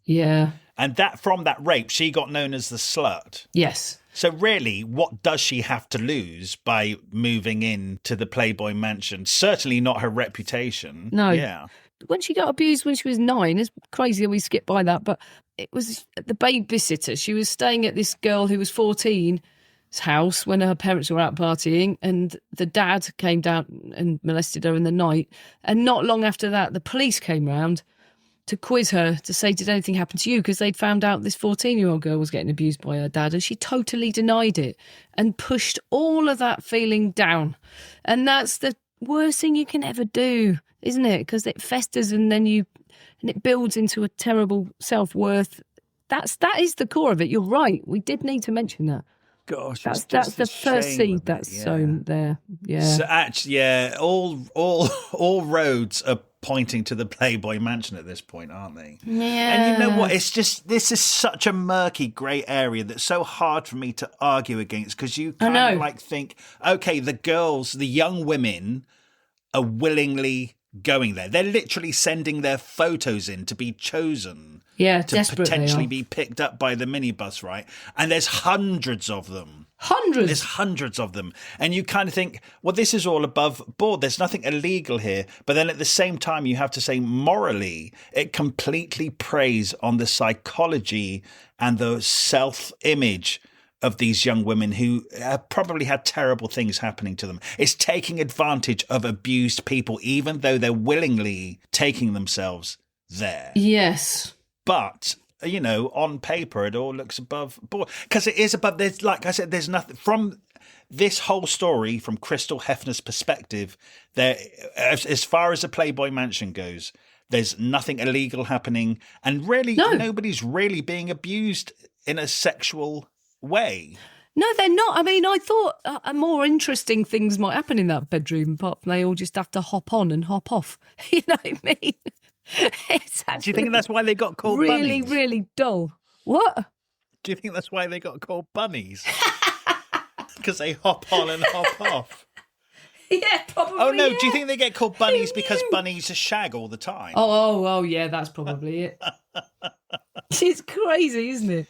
Yeah. And that from that rape, she got known as the slut. Yes. So really, what does she have to lose by moving in to the Playboy mansion? Certainly not her reputation. No. Yeah. when she got abused when she was 9. It's crazy that we skipped by that, but it was the babysitter. She was staying at this girl who was 14's house when her parents were out partying, and the dad came down and molested her in the night. And not long after that, the police came round to quiz her to say, did anything happen to you? Because they'd found out this 14-year-old girl was getting abused by her dad, and she totally denied it and pushed all of that feeling down. And that's the worst thing you can ever do, isn't it? Because it festers and it builds into a terrible self-worth. That is the core of it. You're right. We did need to mention that. Gosh, that's the first seed that's sown there. Yeah. So actually, all roads are pointing to the Playboy Mansion at this point, aren't they? Yeah. And you know what? It's just, this is such a murky grey area that's so hard for me to argue against, because you kind of like think, okay, the young women are willingly going there. They're literally sending their photos in to be chosen. Yeah, to potentially be picked up by the minibus, right? And there's hundreds of them. There's hundreds of them. And you kind of think, well, this is all above board. There's nothing illegal here. But then at the same time, you have to say morally, it completely preys on the psychology and the self-image of these young women who have probably had terrible things happening to them. It's taking advantage of abused people, even though they're willingly taking themselves there. Yes. But, you know, on paper, it all looks above board. Because it is above, there's, like I said, there's nothing from this whole story, from Crystal Hefner's perspective, there, as far as the Playboy Mansion goes, there's nothing illegal happening. And really, nobody's really being abused in a sexual way. No, they're not. I mean, I thought more interesting things might happen in that bedroom, apart from they all just have to hop on and hop off. You know what I mean? Do you think that's why they got called really, bunnies? Really dull. What? Do you think that's why they got called bunnies? Because they hop on and hop off. Yeah, probably. Oh no! Do you think they get called bunnies because bunnies shag all the time? Oh, yeah, that's probably it. It's crazy, isn't it?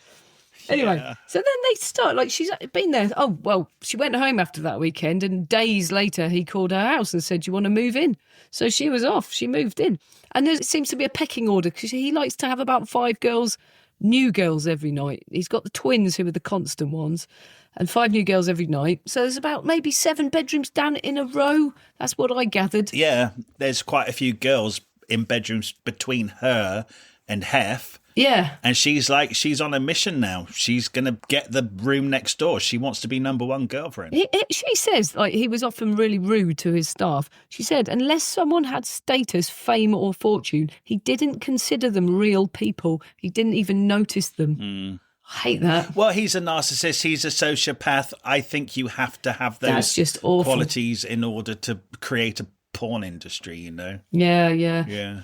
Anyway, so then they start, like, she's been there. Oh, well, she went home after that weekend, and days later he called her house and said, do you want to move in? So she was off. She moved in. And there seems to be a pecking order, because he likes to have about 5 girls, new girls every night. He's got the twins who are the constant ones, and 5 new girls every night. So there's about maybe 7 bedrooms down in a row. That's what I gathered. Yeah, there's quite a few girls in bedrooms between her and Hef. Yeah. And she's on a mission now. She's going to get the room next door. She wants to be number one girlfriend. She says, like, he was often really rude to his staff. She said, unless someone had status, fame or fortune, he didn't consider them real people. He didn't even notice them. I hate that. Well, he's a narcissist. He's a sociopath. I think you have to have those That's just awful. Qualities in order to create a porn industry, you know? Yeah.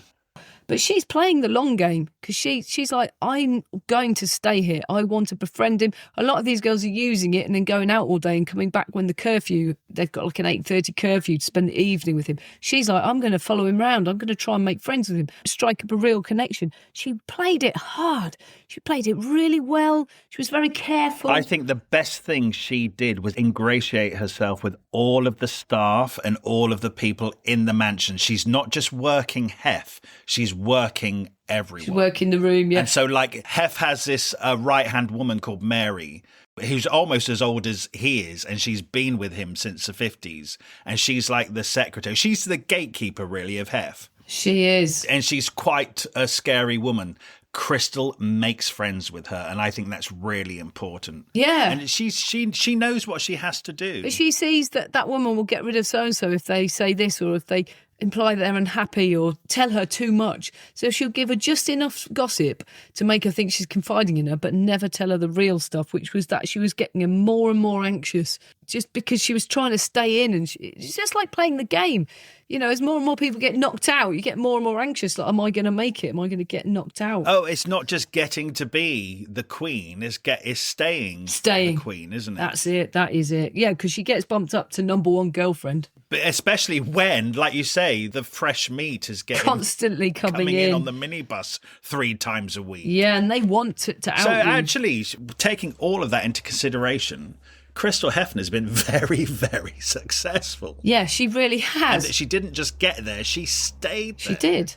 But she's playing the long game, because she's like, I'm going to stay here. I want to befriend him. A lot of these girls are using it and then going out all day and coming back when the curfew, they've got like an 8:30 curfew to spend the evening with him. She's like, I'm going to follow him round. I'm going to try and make friends with him, strike up a real connection. She played it hard. She played it really well. She was very careful. I think the best thing she did was ingratiate herself with all of the staff and all of the people in the mansion. She's not just working Hef. She's working everyone. She's working the room, yeah. And so, like, Hef has this right-hand woman called Mary, who's almost as old as he is, and she's been with him since the 50s. And she's like the secretary. She's the gatekeeper, really, of Hef. She is. And she's quite a scary woman. Crystal makes friends with her, and I think that's really important. Yeah. And she knows what she has to do. But she sees that woman will get rid of so-and-so if they say this, or if they imply they're unhappy or tell her too much. So she'll give her just enough gossip to make her think she's confiding in her, but never tell her the real stuff, which was that she was getting more and more anxious just because she was trying to stay in. And it's just like playing the game. You know, as more and more people get knocked out, you get more and more anxious. Like, am I going to make it? Am I going to get knocked out? Oh, it's not just getting to be the queen. It's staying the queen, isn't it? That's it. That is it. Yeah, because she gets bumped up to number one girlfriend. But especially when, like you say, the fresh meat is constantly coming in on the minibus 3 times a week. Yeah, and they want to out So you. Actually, taking all of that into consideration, Crystal Hefner's been very, very successful. Yeah, she really has. And she didn't just get there, she stayed there. She did.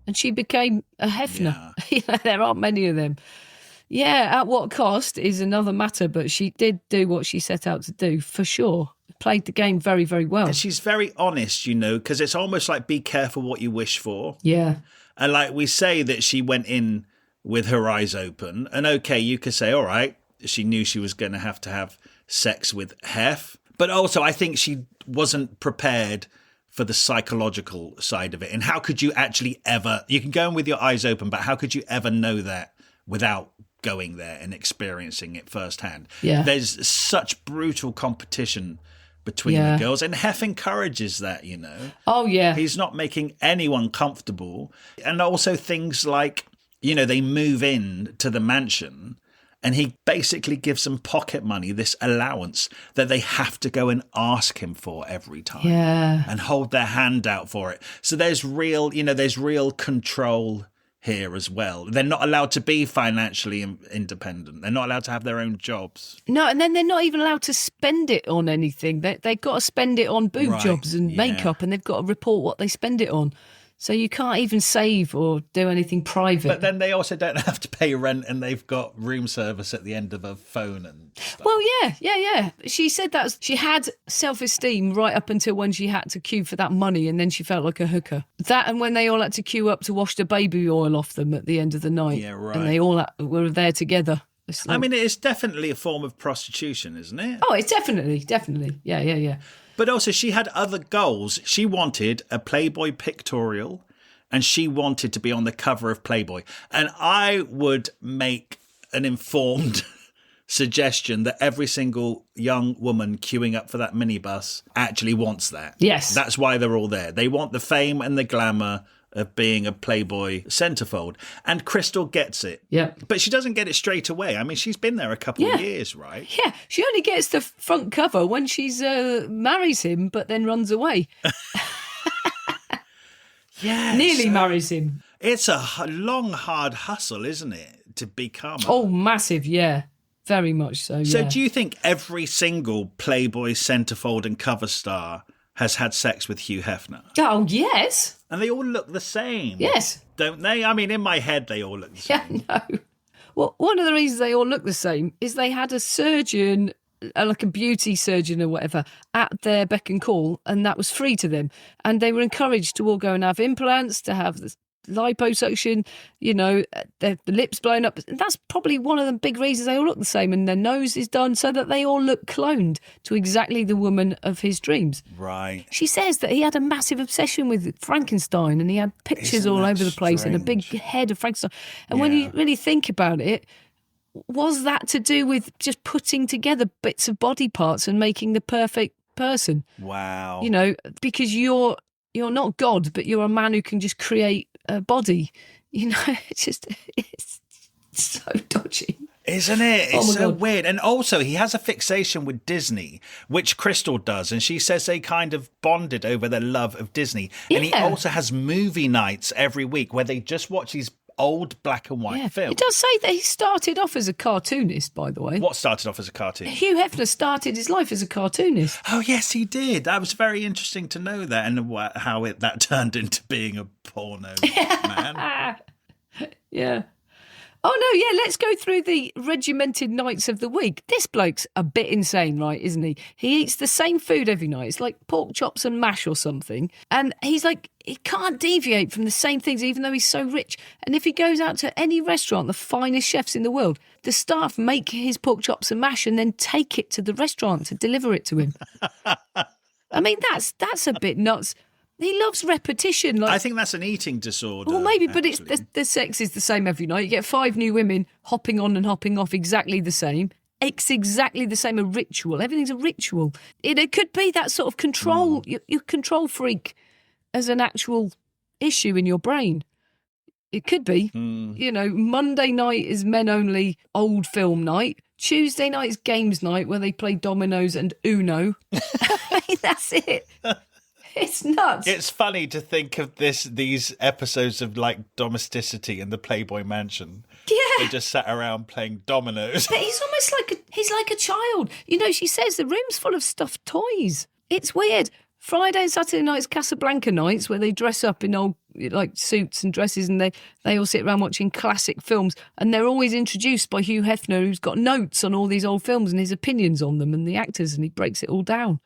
and she became a Hefner. Yeah. There aren't many of them. Yeah, at what cost is another matter, but she did do what she set out to do, for sure. Played the game very, very well. And she's very honest, because it's almost like be careful what you wish for. Yeah. And like we say that she went in with her eyes open. And okay, you could say, all right, she knew she was going to have sex with Hef. But also I think she wasn't prepared for the psychological side of it. And how could you actually ever, you can go in with your eyes open, but how could you ever know that without going there and experiencing it firsthand? Yeah. There's such brutal competition between the girls, and Hef encourages that, Oh, yeah. He's not making anyone comfortable. And also things like, they move in to the mansion and he basically gives them pocket money, this allowance that they have to go and ask him for every time. Yeah. And hold their hand out for it. So there's real control here as well. They're not allowed to be financially independent. They're not allowed to have their own jobs. No, and then they're not even allowed to spend it on anything. They've got to spend it on boob jobs and makeup, and they've got to report what they spend it on. So you can't even save or do anything private. But then they also don't have to pay rent, and they've got room service at the end of a phone and stuff. Well, yeah. She said that she had self-esteem right up until when she had to queue for that money, and then she felt like a hooker. That, and when they all had to queue up to wash the baby oil off them at the end of the night. Yeah, right. And they all were there together. I mean, it's definitely a form of prostitution, isn't it? Oh, it's definitely. Yeah. But also, she had other goals. She wanted a Playboy pictorial, and she wanted to be on the cover of Playboy. And I would make an informed suggestion that every single young woman queuing up for that minibus actually wants that. Yes. That's why they're all there. They want the fame and the glamour of being a Playboy centerfold. And Crystal gets it. Yeah. But she doesn't get it straight away. I mean, she's been there a couple of years, right? Yeah. She only gets the front cover when she's marries him, but then runs away. Yeah. Nearly marries him. It's a long, hard hustle, isn't it, to become Oh, massive, yeah. Very much so, So yeah. do you think every single Playboy centerfold and cover star has had sex with Hugh Hefner? Oh, yes. And they all look the same. Yes. Don't they? I mean, in my head, they all look the same. Yeah, no. Well, one of the reasons they all look the same is they had a surgeon, like a beauty surgeon or whatever, at their beck and call, and that was free to them. And they were encouraged to all go and have implants, to have this liposuction, the lips blown up. And that's probably one of the big reasons they all look the same, and their nose is done so that they all look cloned to exactly the woman of his dreams. Right. She says that he had a massive obsession with Frankenstein, and he had pictures all over the place and a big head of Frankenstein. And when you really think about it, was that to do with just putting together bits of body parts and making the perfect person? Wow. Because you're not God, but you're a man who can just create a body. It's so dodgy. Isn't it? It's so God. weird. And also, he has a fixation with Disney, which Crystal does. And she says they kind of bonded over their love of Disney. And he also has movie nights every week where they just watch these old black and white films. It does say that he started off as a cartoonist, by the way. What started off as a cartoon? Hugh Hefner started his life as a cartoonist. Oh, yes, he did. That was very interesting to know that, and how that turned into being a porno man. Yeah. Oh, no, yeah, let's go through the regimented nights of the week. This bloke's a bit insane, right, isn't he? He eats the same food every night. It's like pork chops and mash or something. And he's like, he can't deviate from the same things, even though he's so rich. And if he goes out to any restaurant, the finest chefs in the world, the staff make his pork chops and mash and then take it to the restaurant to deliver it to him. I mean, that's a bit nuts. He loves repetition. I think that's an eating disorder. Well, maybe, but actually. it's the sex is the same every night. You get 5 new women hopping on and hopping off exactly the same. It's exactly the same, a ritual. Everything's a ritual. It could be that sort of control, your control freak as an actual issue in your brain. It could be. Monday night is men only old film night. Tuesday night is games night where they play dominoes and Uno. I mean, that's it. It's nuts. It's funny to think of these episodes of like domesticity in the Playboy Mansion. Yeah. They just sat around playing dominoes. But he's almost like a child. She says the room's full of stuffed toys. It's weird. Friday and Saturday nights, Casablanca nights, where they dress up in old like suits and dresses, and they all sit around watching classic films, and they're always introduced by Hugh Hefner, who's got notes on all these old films and his opinions on them and the actors, and he breaks it all down.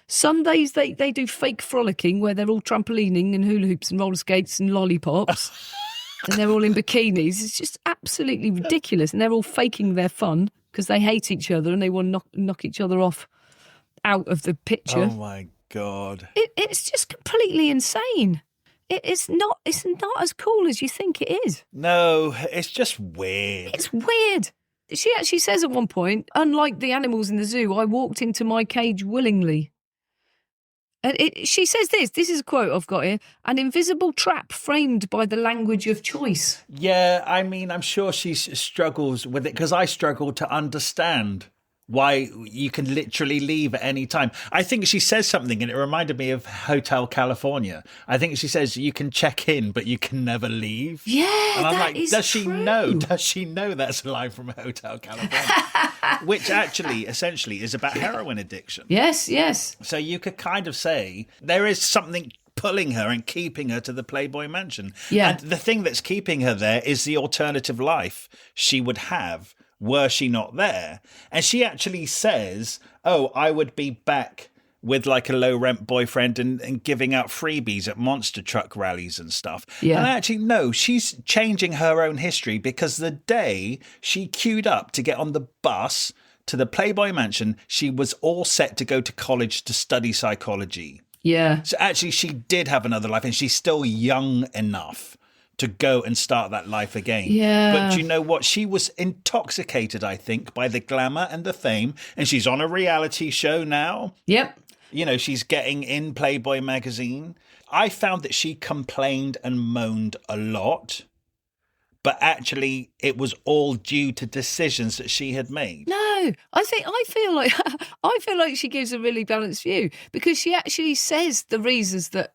Sundays they do fake frolicking where they're all trampolining and hula hoops and roller skates and lollipops. And they're all in bikinis. It's just absolutely ridiculous. And they're all faking their fun because they hate each other and they want to knock each other off out of the picture. Oh, my God. It's just completely insane. It's not as cool as you think it is. No, it's just weird. It's weird. She actually says at one point, unlike the animals in the zoo, I walked into my cage willingly. And she says this is a quote I've got here, an invisible trap framed by the language of choice. Yeah, I mean, I'm sure she struggles with it because I struggle to understand why you can literally leave at any time. I think she says something, and it reminded me of Hotel California. I think she says you can check in, but you can never leave. Yeah, and I'm that like, is does true. she know? Does she know that's a line from Hotel California? Which actually, essentially, is about heroin addiction. Yes. So you could kind of say there is something pulling her and keeping her to the Playboy Mansion. Yeah. And the thing that's keeping her there is the alternative life she would have were she not there. And she actually says, oh, I would be back with like a low rent boyfriend and giving out freebies at monster truck rallies and stuff. Yeah. And actually, no, she's changing her own history because the day she queued up to get on the bus to the Playboy Mansion, she was all set to go to college to study psychology. Yeah. So actually, she did have another life and she's still young enough to go and start that life again. Yeah. But do you know what? She was intoxicated, I think, by the glamour and the fame. And she's on a reality show now. Yep. You know, she's getting in Playboy magazine. I found that she complained and moaned a lot. But actually, it was all due to decisions that she had made. No, I feel like she gives a really balanced view because she actually says the reasons that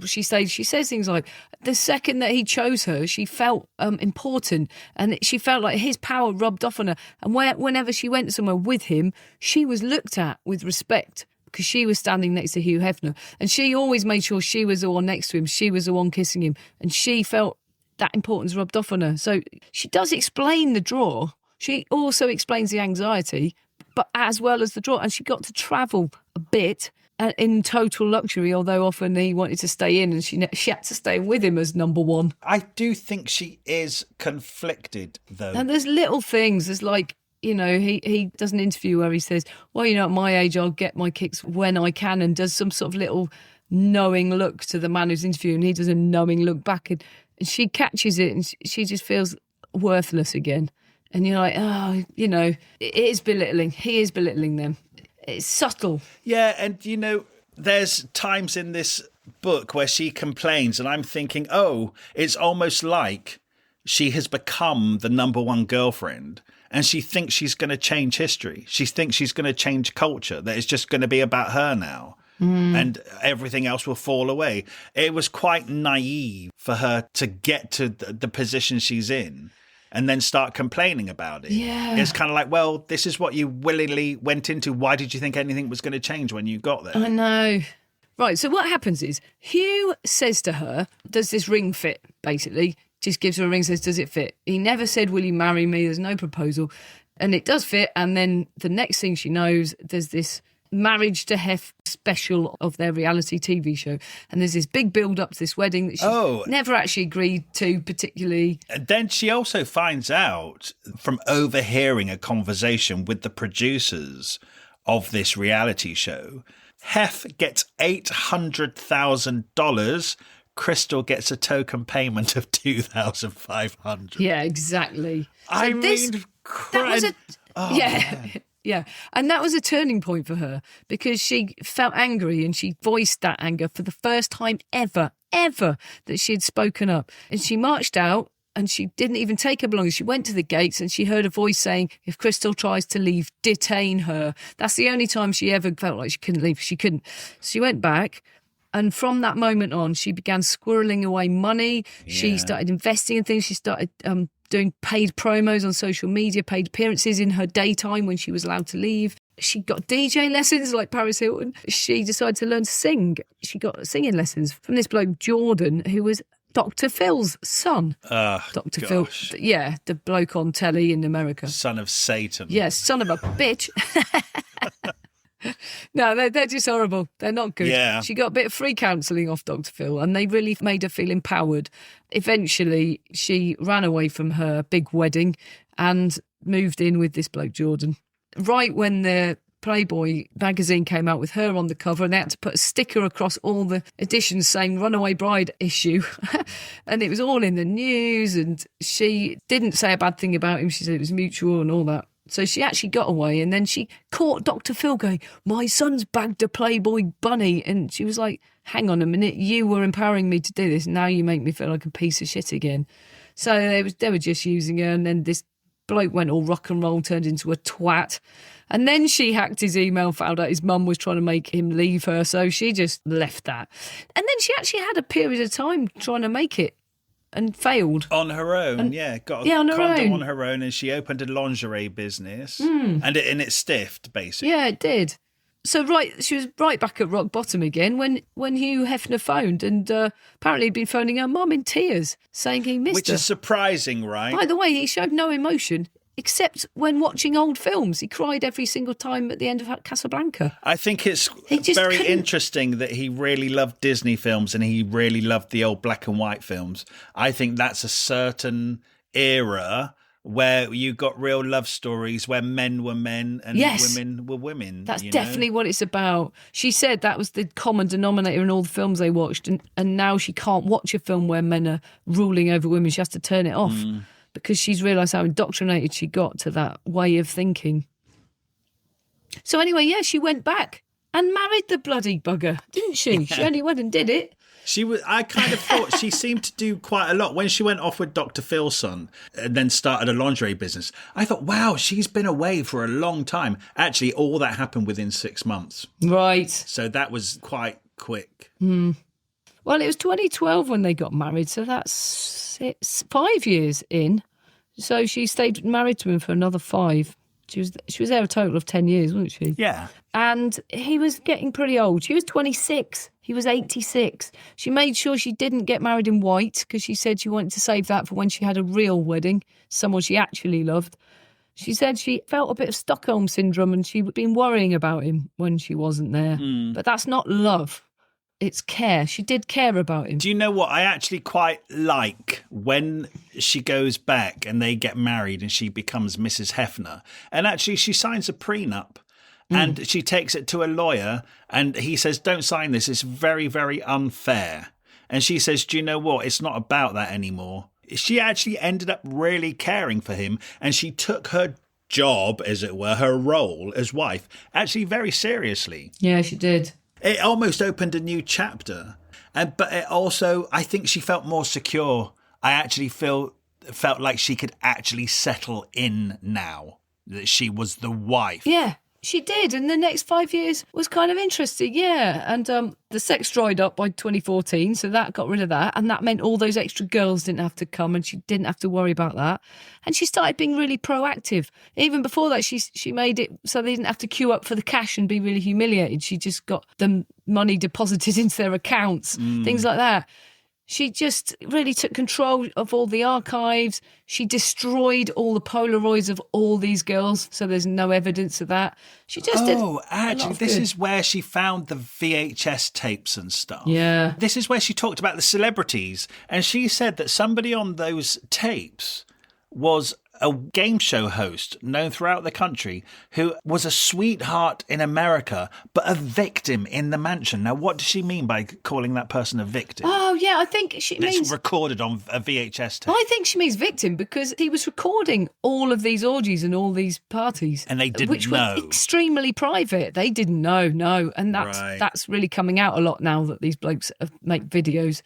she says things like the second that he chose her, she felt important and she felt like his power rubbed off on her. And whenever she went somewhere with him, she was looked at with respect because she was standing next to Hugh Hefner. And she always made sure she was the one next to him. She was the one kissing him. And she felt that importance rubbed off on her. So she does explain the draw. She also explains the anxiety, but as well as the draw. And she got to travel a bit in total luxury, although often he wanted to stay in and she had to stay with him as number one. I do think she is conflicted, though. And there's little things. There's like, you know, he does an interview where he says, well, you know, at my age, I'll get my kicks when I can, and does some sort of little knowing look to the man who's interviewing, and he does a knowing look back, and she catches it and she just feels worthless again. And you're like, oh, you know, it is belittling. He is belittling them. It's subtle. Yeah, and, you know, there's times in this book where she complains and I'm thinking, oh, it's almost like she has become the number one girlfriend and she thinks she's going to change history. She thinks she's going to change culture, that it's just going to be about her now. And everything else will fall away. It was quite naive for her to get to the position she's in and then start complaining about it. Yeah. It's kind of like, well, this is what you willingly went into. Why did you think anything was going to change when you got there? I know. Right, so what happens is Hugh says to her, does this ring fit, basically? Just gives her a ring, says, does it fit? He never said, will you marry me? There's no proposal. And it does fit. And then the next thing she knows, there's this Marriage to Hef special of their reality TV show. And there's this big build-up to this wedding that she never actually agreed to particularly. And then she also finds out from overhearing a conversation with the producers of this reality show, Hef gets $800,000. Crystal gets a token payment of $2,500. Yeah, exactly. I mean, Yeah, and that was a turning point for her because she felt angry and she voiced that anger for the first time ever that she had spoken up. And she marched out and she didn't even take her belongings. She went to the gates and she heard a voice saying, if Crystal tries to leave, detain her. That's the only time she ever felt like she couldn't leave. She couldn't. She went back. And from that moment on, she began squirreling away money. Yeah. She started investing in things. She started doing paid promos on social media, paid appearances in her daytime when she was allowed to leave. She got DJ lessons like Paris Hilton. She decided to learn to sing. She got singing lessons from this bloke, Jordan, who was Dr. Phil's son. Dr. Phil, yeah, the bloke on telly in America. Son of Satan. Yes, son of a bitch. No, they're just horrible. They're not good. Yeah. She got a bit of free counselling off Dr. Phil, and they really made her feel empowered. Eventually, she ran away from her big wedding and moved in with this bloke, Jordan. Right when the Playboy magazine came out with her on the cover, and they had to put a sticker across all the editions saying Runaway Bride issue. And it was all in the news, and she didn't say a bad thing about him. She said it was mutual and all that. So she actually got away, and then she caught Dr. Phil going, my son's bagged a Playboy bunny. And she was like, hang on a minute, you were empowering me to do this. Now you make me feel like a piece of shit again. So they were just using her, and then this bloke went all rock and roll, turned into a twat. And then she hacked his email, found out his mum was trying to make him leave her. So she just left that. And then she actually had a period of time trying to make it. And failed. On her own, got a condom on her own, and she opened a lingerie business, and it stiffed, basically. Yeah, it did. So she was right back at rock bottom again when Hugh Hefner phoned, and apparently he'd been phoning her mum in tears, saying he missed her. Which is surprising, right? By the way, he showed no emotion, except when watching old films. He cried every single time at the end of Casablanca. I think it's very interesting that he really loved Disney films and he really loved the old black and white films. I think that's a certain era where you got real love stories where men were men and women were women. That's definitely what it's about. She said that was the common denominator in all the films they watched, and now she can't watch a film where men are ruling over women. She has to turn it off. Because she's realised how indoctrinated she got to that way of thinking. So anyway, she went back and married the bloody bugger, didn't she? Yeah. She only went and did it. I kind of thought she seemed to do quite a lot. When she went off with Dr. Phil's son and then started a lingerie business, I thought, wow, she's been away for a long time. Actually, all that happened within 6 months. Right. So that was quite quick. Well, it was 2012 when they got married, so that's 5 years in. So she stayed married to him for another 5. She was there a total of 10 years, wasn't she? Yeah. And he was getting pretty old. She was 26. He was 86. She made sure she didn't get married in white because she said she wanted to save that for when she had a real wedding, someone she actually loved. She said she felt a bit of Stockholm syndrome and she'd been worrying about him when she wasn't there. But that's not love. It's care. She did care about him. Do you know what? I actually quite like when she goes back and they get married and she becomes Mrs. Hefner. And actually she signs a prenup and she takes it to a lawyer and he says, don't sign this. It's very, very unfair. And she says, do you know what? It's not about that anymore. She actually ended up really caring for him and she took her job, as it were, her role as wife, actually very seriously. Yeah, she did. It almost opened a new chapter, but it also, I think she felt more secure. I actually felt like she could actually settle in now, that she was the wife. Yeah, she did. And the next 5 years was kind of interesting, yeah. And the sex dried up by 2014, so that got rid of that. And that meant all those extra girls didn't have to come and she didn't have to worry about that. And she started being really proactive. Even before that, she made it so they didn't have to queue up for the cash and be really humiliated. She just got the money deposited into their accounts, things like that. She just really took control of all the archives. She destroyed all the Polaroids of all these girls, so there's no evidence of that. She just did. Oh, actually, this is where she found the VHS tapes and stuff. Yeah. This is where she talked about the celebrities. And she said that somebody on those tapes was a game show host known throughout the country who was a sweetheart in America, but a victim in the mansion. Now, what does she mean by calling that person a victim? Oh, yeah, I think she means... It's recorded on a VHS tape. I think she means victim because he was recording all of these orgies and all these parties. And they didn't which know. Which were extremely private. They didn't know, no. And that's really coming out a lot now that these blokes make videos.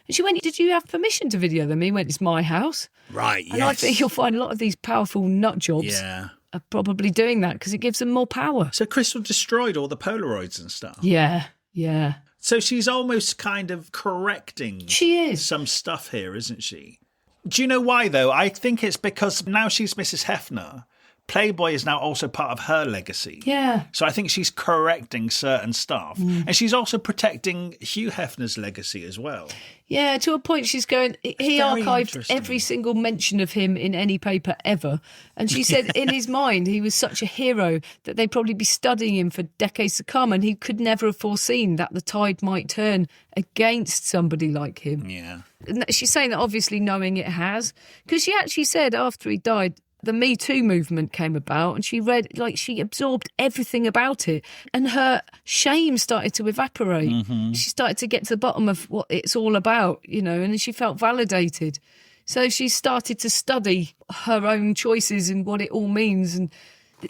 And she went, did you have permission to video them? He went, it's my house. Right, yes. And I think you'll find a lot of these powerful nut jobs are probably doing that because it gives them more power. So Crystal destroyed all the Polaroids and stuff. Yeah, yeah. So she's almost kind of correcting some stuff here, isn't she? Do you know why, though? I think it's because now she's Mrs. Hefner. Playboy is now also part of her legacy. Yeah. So I think she's correcting certain stuff. And she's also protecting Hugh Hefner's legacy as well. Yeah, to a point she's going, he archived every single mention of him in any paper ever. And she said in his mind, he was such a hero that they'd probably be studying him for decades to come. And he could never have foreseen that the tide might turn against somebody like him. Yeah. And she's saying that obviously knowing it has. Because she actually said after he died, the Me Too movement came about and she read, like, she absorbed everything about it and her shame started to evaporate. She started to get to the bottom of what it's all about, you know, and she felt validated. So she started to study her own choices and what it all means. And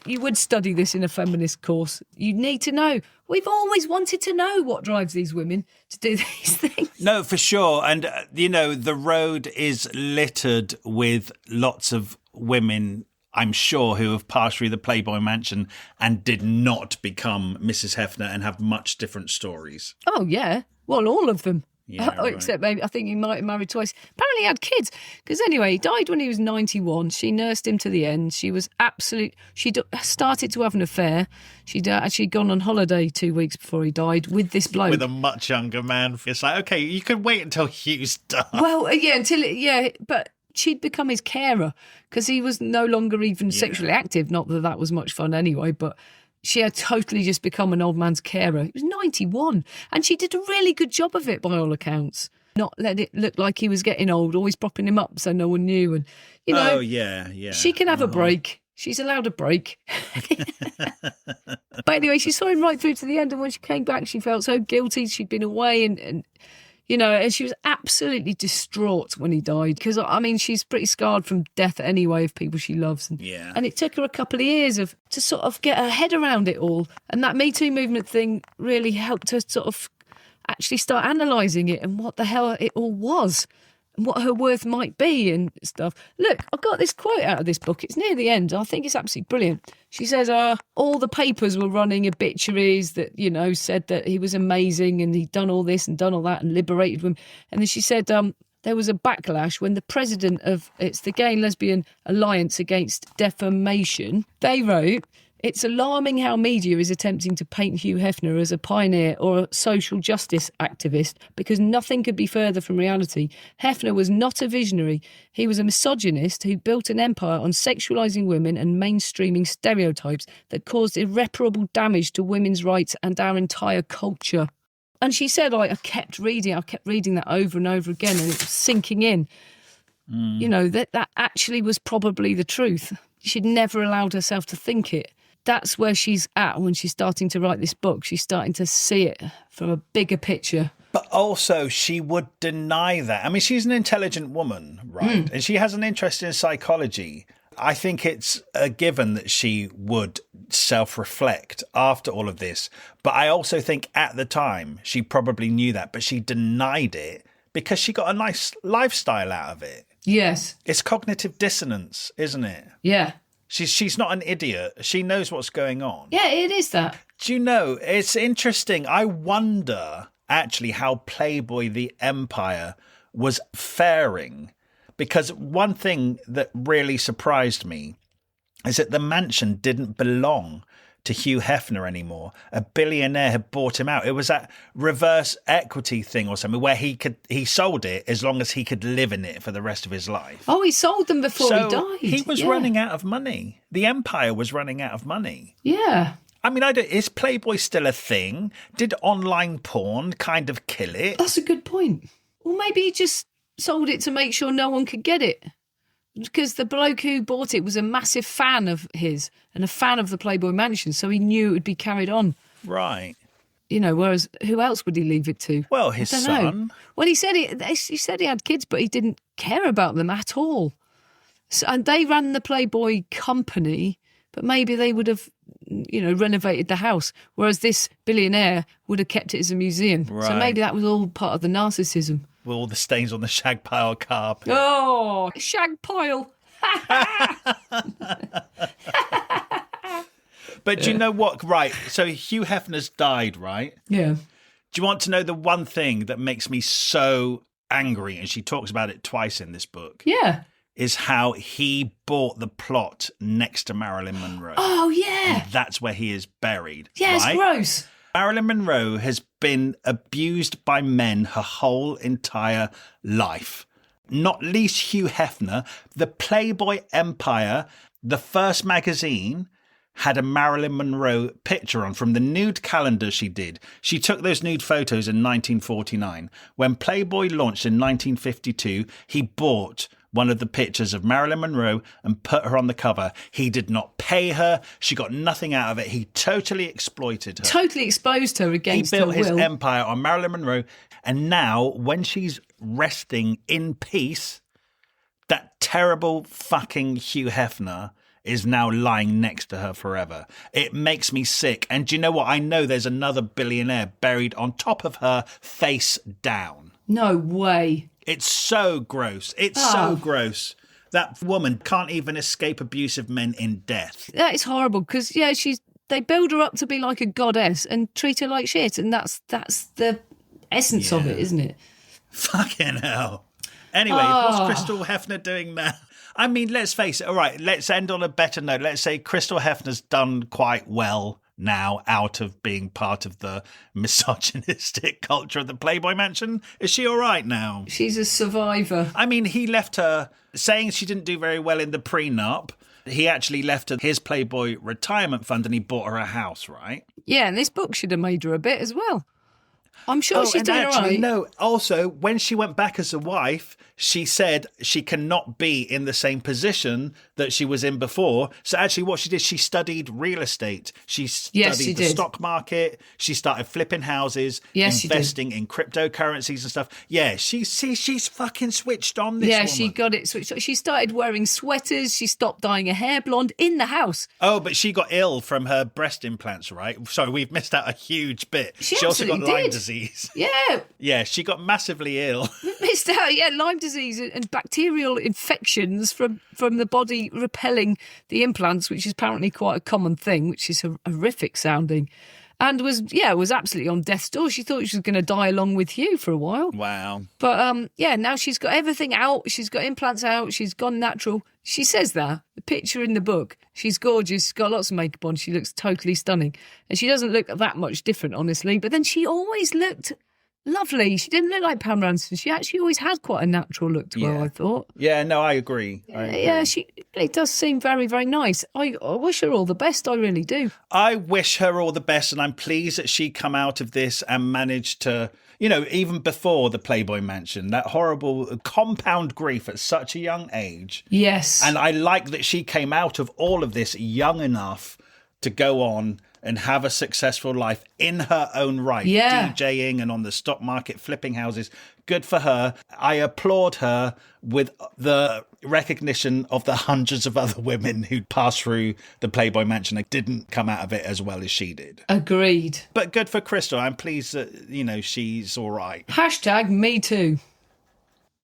you would study this in a feminist course. You need to know. We've always wanted to know what drives these women to do these things. No, for sure. And, you know, the road is littered with lots of women, I'm sure, who have passed through the Playboy Mansion and did not become Mrs. Hefner and have much different stories. Oh, yeah. Well, all of them. Yeah, right. Except maybe, I think he might have married twice. Apparently he had kids. Because anyway, he died when he was 91. She nursed him to the end. She was started to have an affair. She'd actually gone on holiday 2 weeks before he died with this bloke. With a much younger man. It's like, okay, you can wait until Hugh's done. Well, yeah, but she'd become his carer because he was no longer even sexually active. Not that that was much fun anyway, but she had totally just become an old man's carer. He was 91 and she did a really good job of it by all accounts. Not let it look like he was getting old, always propping him up so no one knew. And, you know, she can have a break. She's allowed a break. But anyway, she saw him right through to the end. And when she came back, she felt so guilty. She'd been away and you know, and she was absolutely distraught when he died because, I mean, she's pretty scarred from death anyway of people she loves. And it took her a couple of years to sort of get her head around it all. And that Me Too movement thing really helped her sort of actually start analysing it and what the hell it all was and what her worth might be and stuff. Look, I got this quote out of this book. It's near the end. I think it's absolutely brilliant. She says, all the papers were running obituaries that, you know, said that he was amazing and he'd done all this and done all that and liberated women. And then she said there was a backlash when the president of, it's the Gay and Lesbian Alliance Against Defamation, they wrote, "It's alarming how media is attempting to paint Hugh Hefner as a pioneer or a social justice activist because nothing could be further from reality. Hefner was not a visionary. He was a misogynist who built an empire on sexualising women and mainstreaming stereotypes that caused irreparable damage to women's rights and our entire culture." And she said, I kept reading that over and over again and it was sinking in. You know, that actually was probably the truth. She'd never allowed herself to think it. That's where she's at when she's starting to write this book. She's starting to see it from a bigger picture. But also, she would deny that. I mean, she's an intelligent woman, right? And she has an interest in psychology. I think it's a given that she would self-reflect after all of this. But I also think at the time, she probably knew that, but she denied it because she got a nice lifestyle out of it. Yes. It's cognitive dissonance, isn't it? Yeah. She's not an idiot. She knows what's going on. Yeah, it is that. Do you know, it's interesting. I wonder actually how Playboy the Empire was faring. Because one thing that really surprised me is that the mansion didn't belong to Hugh Hefner anymore. A billionaire had bought him out. It was that reverse equity thing or something where he sold it as long as he could live in it for the rest of his life. Oh, he sold them before he died. He was running out of money. The empire was running out of money. Yeah. I mean, is Playboy still a thing? Did online porn kind of kill it? That's a good point. Well, maybe he just sold it to make sure no one could get it. Because the bloke who bought it was a massive fan of his and a fan of the Playboy Mansion, so he knew it would be carried on. Right. You know, whereas who else would he leave it to? Well, his son. Well, he said he had kids, but he didn't care about them at all. So, and they ran the Playboy company, but maybe they would have, you know, renovated the house, whereas this billionaire would have kept it as a museum. Right. So maybe that was all part of the narcissism. With all the stains on the shag pile carpet. Oh, shag pile. But do you know what? Right. So Hugh Hefner's died, right? Yeah. Do you want to know the one thing that makes me so angry? And she talks about it twice in this book. Yeah. is how he bought the plot next to Marilyn Monroe. Oh, yeah. And that's where he is buried. Yeah, right? It's gross. Marilyn Monroe has been abused by men her whole entire life. Not least Hugh Hefner. The Playboy Empire, the first magazine, had a Marilyn Monroe picture on from the nude calendar she did. She took those nude photos in 1949. When Playboy launched in 1952, he bought one of the pictures of Marilyn Monroe and put her on the cover. He did not pay her. She got nothing out of it. He totally exploited her. Totally exposed her against her will. He built his empire on Marilyn Monroe. And now, when she's resting in peace, that terrible fucking Hugh Hefner is now lying next to her forever. It makes me sick. And do you know what? I know there's another billionaire buried on top of her, face down. No way. It's so gross. It's so gross. That woman can't even escape abusive men in death. That is horrible because, they build her up to be like a goddess and treat her like shit. And that's the essence of it, isn't it? Fucking hell. Anyway, what's Crystal Hefner doing now? I mean, let's face it. All right, let's end on a better note. Let's say Crystal Hefner's done quite well now out of being part of the misogynistic culture of the Playboy Mansion. Is she all right now? She's a survivor. I mean, he left her saying she didn't do very well in the prenup. He actually left her his Playboy retirement fund and he bought her a house, right? Yeah, and this book should have made her a bit as well. I'm sure she's doing all right. No, also, when she went back as a wife, she said she cannot be in the same position that she was in before. So actually what she did, she studied real estate. She studied the stock market. She started flipping houses, investing in cryptocurrencies and stuff. Yeah, she's fucking switched on this woman. She got it switched on. She started wearing sweaters. She stopped dyeing her hair blonde in the house. Oh, but she got ill from her breast implants, right? Sorry, we've missed out a huge bit. She also got Lyme did. disease. Yeah. Yeah, she got massively ill. Missed out, Lyme disease and bacterial infections from the body repelling the implants, which is apparently quite a common thing, which is horrific sounding. And was absolutely on death's door. She thought she was going to die along with Hugh for a while. Wow. But now she's got everything out. She's got implants out. She's gone natural. She says that. The picture in the book, she's gorgeous. She's got lots of makeup on. She looks totally stunning. And she doesn't look that much different, honestly. But then she always looked lovely. She didn't look like Pam Ranson. She actually always had quite a natural look to her, I thought. Yeah, no, I agree. Yeah, it does seem very, very nice. I wish her all the best. I really do. I wish her all the best, and I'm pleased that she come out of this and managed to, even before the Playboy Mansion, that horrible compound grief at such a young age. Yes. And I like that she came out of all of this young enough to go on and have a successful life in her own right. Yeah. DJing and on the stock market, flipping houses. Good for her. I applaud her with the recognition of the hundreds of other women who passed through the Playboy Mansion and didn't come out of it as well as she did. Agreed. But good for Crystal. I'm pleased that, she's all right. #me too.